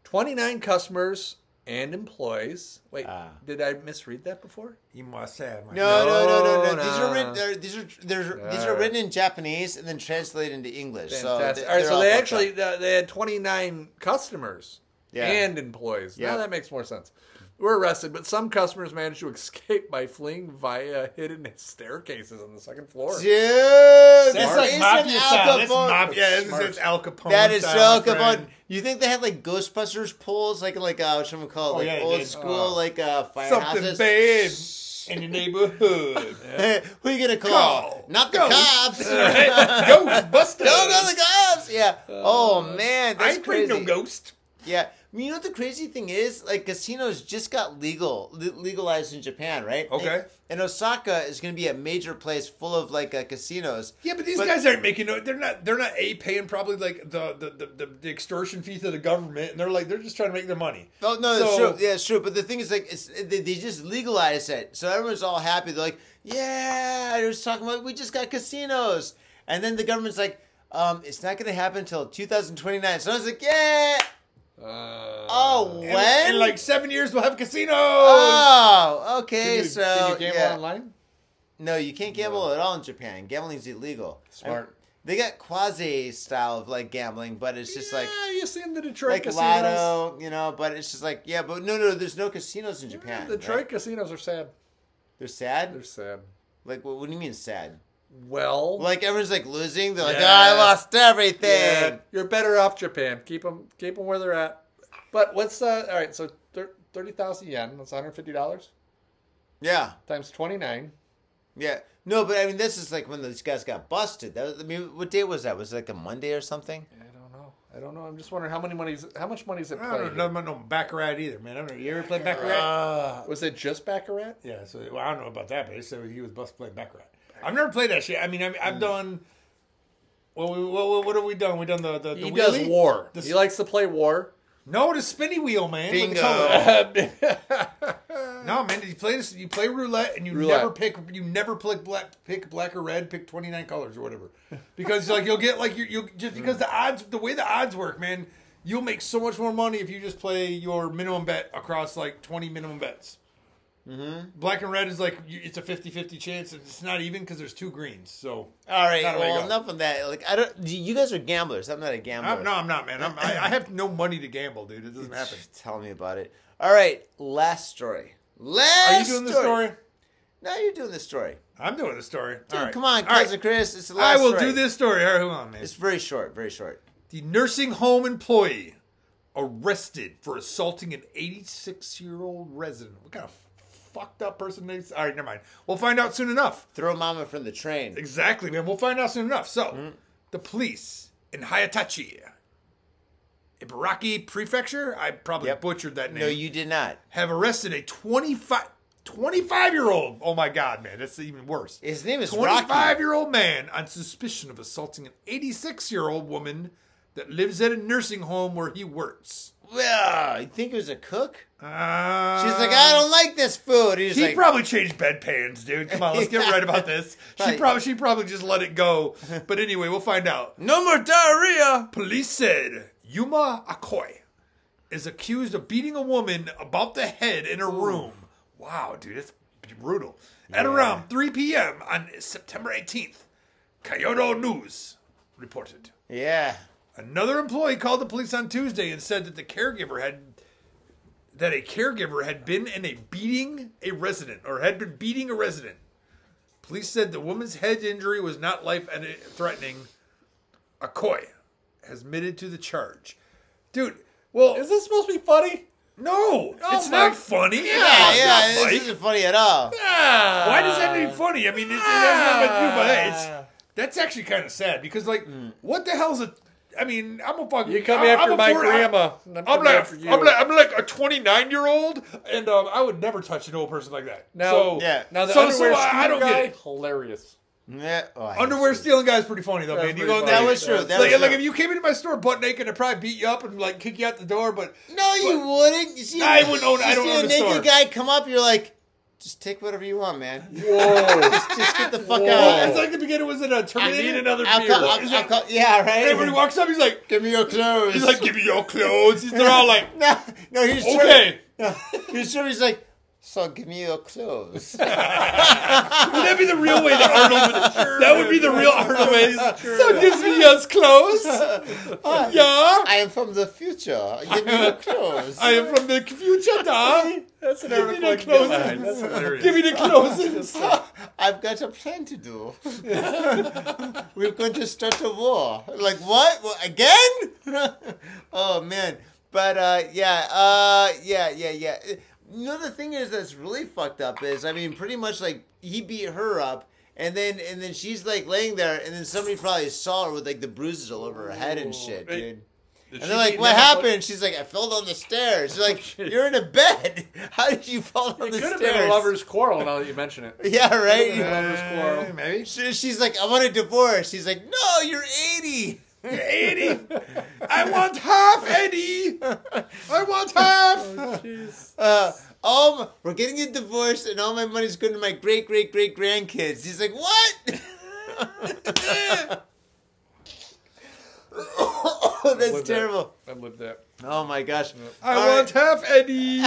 29 customers and employees. Wait, did I misread that before? You must have. No. These are written in Japanese and then translated into English. Fantastic. So all right, so they actually they had 29 customers and employees. Yeah. Now that makes more sense. were arrested, but some customers managed to escape by fleeing via hidden staircases on the second floor. Dude, That's like isn't mafia Al style. That's Capone- mafia. It's Al Capone. That is style, so my Capone. friend. You think they had like Ghostbusters pools, like what should we call it, like yeah, they old did. school, like Something firehouses? bad in your neighborhood. Who you gonna call? Call. Not the Ghost. cops. Ghostbusters. Don't go to the cops. Yeah. Oh man, I that's ain't playing crazy. no ghost. Yeah. I mean, you know what the crazy thing is? Like, casinos just got legalized in Japan, right? Okay. And Osaka is going to be a major place full of like casinos. Yeah, but these guys aren't making no. They're not paying probably like the extortion fee to the government, and they're just trying to make their money. Oh no, that's true. Yeah, it's true. But the thing is, like, they just legalized it, so everyone's all happy. They're like, yeah, I was talking about we just got casinos, and then the government's like, it's not going to happen until 2029. So I was like, yeah. When? In like 7 years, we'll have casinos. Oh, okay. Can you gamble online? No, you can't gamble at all in Japan. Gambling's illegal. Smart. They got quasi style of like gambling, but it's just like you see in the Detroit like casinos. Lotto, but it's just like but no, there's no casinos in Japan. The Detroit right? casinos are sad. They're sad. They're sad. Like what do you mean sad? Well, Like everyone's like losing. They're like, Yeah. I lost everything. yeah, you're better off Japan. Keep them where they're at. But what's all right? So 30,000 yen. That's $150 Yeah. times 29. Yeah. No, but I mean, this is like when these guys got busted. What day was that? Was it like a Monday or something? I don't know. I'm just wondering how much money is it I played? don't know no Baccarat either, man. I don't know. You ever played Baccarat? Was it just Baccarat? Yeah. So I don't know about that, but they said he was busted playing Baccarat. I've never played that shit. I mean, I've done. Well, what have we done? We done the He wheelie? does war. He likes to play war. No, the spinny wheel, man. with the Bingo. color. No, man. You play this. You play roulette, and you Roulette. never pick. You never pick black or red. Pick 29 colors or whatever, because like you'll get like you just because the way the odds work, man. You'll make so much more money if you just play your minimum bet across like 20 minimum bets. Mm-hmm. Black and red is like it's a 50-50 chance. It's not even because there's two greens. So All right. Not the way to Well, go. enough of that. Like I don't. You guys are gamblers. I'm not a gambler. no, I'm not, man. I have no money to gamble, dude. It doesn't happen. Tell me about it. All right. Last story. Are you doing the story? No, you're doing the story. I'm doing the story. Dude, All right. come on, All right. cousin Chris. It's the I last will story. do this story. All right, hold on, man. It's very short. Very short. The nursing home employee arrested for assaulting an 86-year-old resident. What kind of fucked up person is? All right, never mind. We'll find out soon enough. Throw mama from the train. Exactly, man. We'll find out soon enough. So, the police in Hayatachi, Ibaraki Prefecture, I probably Yep. butchered that name, No, you did not. have arrested a 25-year-old. Oh my God, man. That's even worse. His name is Rocky. 25-year-old man on suspicion of assaulting an 86-year-old woman that lives at a nursing home where he works. Well, you think it was a cook? She's She's like, I don't like this food. He's He like, probably changed bedpans, dude. Come on, let's get right about this. She probably just let it go. But anyway, we'll find out. no more diarrhea. Police said Yuma Akoi is accused of beating a woman about the head in her room. Wow, dude, that's brutal. At around 3 p.m. on September 18th, Kyoto News reported. Yeah. Another employee called the police on Tuesday and said that a caregiver had been beating a resident. Police said the woman's head injury was not life-threatening. Akoi has admitted to the charge. Dude, well, Is this supposed to be funny? no, it's my- not funny. Yeah, It's not, this Mike. isn't funny at all. Why does that be funny? I mean, it has nothing to do, but hey, that's actually kind of sad because, like, what the hell's a? I mean, I'm a fucking. You come after my grandma. I'm like a 29-year-old, and I would never touch an old person like that. Now, so, yeah. Now the so underwear I don't guy, get it. hilarious. Yeah. Oh, I Underwear hate you. stealing guy is pretty funny though, That's man. You pretty go funny. That was true. That was like true. if you came into my store butt naked, I'd probably beat you up and like kick you out the door. But No, you wouldn't. You see, I wouldn't own- I you don't see own a the store. naked guy come up, you're like, just take whatever you want, man. Whoa. Just get the fuck Whoa. out. it's like the beginning. Was it a Terminator? I need another I'll beer. call, I'll call, yeah, right. And when he walks up, he's like, Give me your clothes. "Give me your clothes." They're all like, no, he's "Okay." He's like, So give me your clothes. Would that be the real way that Arnold would? That would be the real Arnold way. So gives me your clothes. Yeah. I am from the future. Give me your clothes. I am from the future, Dom. That's an Give me the That's clothes. hilarious. Give me the clothes. I've got a plan to do. We're going to start a war. Like, what? Well, again? Oh, man. But, yeah. You know, the thing is that's really fucked up is, I mean, pretty much, like, he beat her up, and then she's, like, laying there, and then somebody probably saw her with, like, the bruises all over her head and shit, dude. And they're like, what happened? She's like, I fell down the stairs. They're like, you're in a bed. How did you fall down the stairs? It could have been a lover's quarrel now that you mention it. Yeah, right? Lover's quarrel. Maybe. She's like, I want a divorce. He's like, no, you're 80. You're 80. I want half, Eddie. I want half. Oh, jeez. We're getting a divorce, and all my money's going to my great-great-great-grandkids. He's like, what? Oh, that's terrible. I've lived that. Oh, my gosh. I want half, Eddie.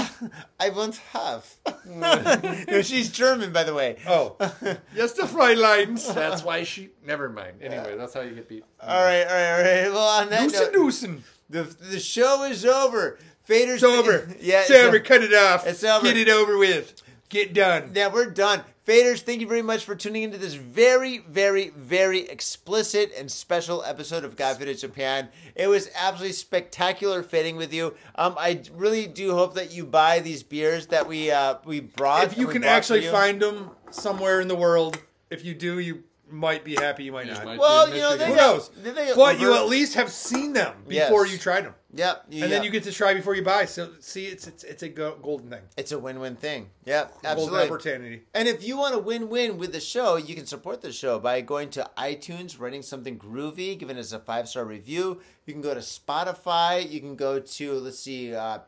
I want half. No, she's German, by the way. Oh. Yes, the Fräuleins. That's why she... Never mind. Anyway, that's how you get beat. All right. Well, on that note, Noosen. the show is over. Fader's It's over. Yeah, It's over. Cut it off. It's over. Get it over with. Get done. Yeah, we're done. Faders, thank you very much for tuning into this very, very, very explicit and special episode of Got Faded Japan. It was absolutely spectacular fitting with you. I really do hope that you buy these beers that we brought. If you can actually find them somewhere in the world, if you do, you might be happy, you might not. Well, you know, who knows? But you at at least have seen them before you tried them. Yep. And then you get to try before you buy. So, see, it's a golden thing. It's a win-win thing. Yep, Golden absolutely. opportunity. And if you want to win-win with the show, you can support the show by going to iTunes, writing something groovy, giving us a 5-star review. You can go to Spotify. You can go to,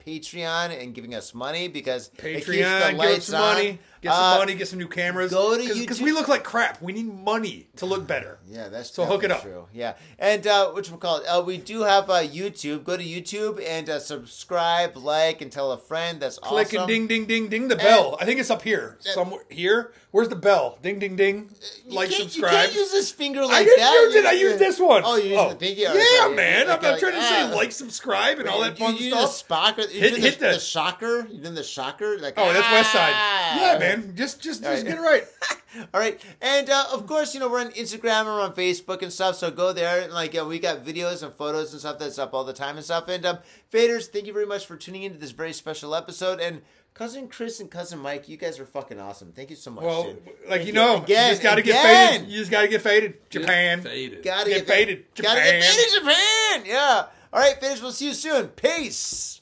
Patreon and giving us money because it keeps the Patreon, give us lights some on. money. Get some money, get some new cameras. Go to Because YouTube. we look like crap. We need money to look better. Yeah, that's So hook it up. True. Yeah, and whatchamacallit, we do have YouTube. Go to YouTube and subscribe, like, and tell a friend. That's Click awesome. and ding, ding, ding, ding the bell. I think it's up here. Somewhere here. Where's the bell? Ding, ding, ding. Like, subscribe. You can't use this finger like I didn't that. use it. I used this one. Oh, you used the pinky? Yeah, sorry. man. I'm Okay, trying to say like, subscribe, and all that fun you stuff. Hit the the shocker. You doing the shocker? Like, Oh, that's West Side. Yeah, man. Just right. get it right. All right, and of course, we're on Instagram, we're on Facebook and stuff. So go there, and we got videos and photos and stuff that's up all the time and stuff. And Faders, thank you very much for tuning into this very special episode. And Cousin Chris and Cousin Mike, you guys are fucking awesome. Thank you so much. Well, dude. like you you just got to get faded. You just got to get faded. Japan. Gotta Get faded. Gotta Japan. get faded, Japan. Yeah. All right, Faders, we'll see you soon. Peace.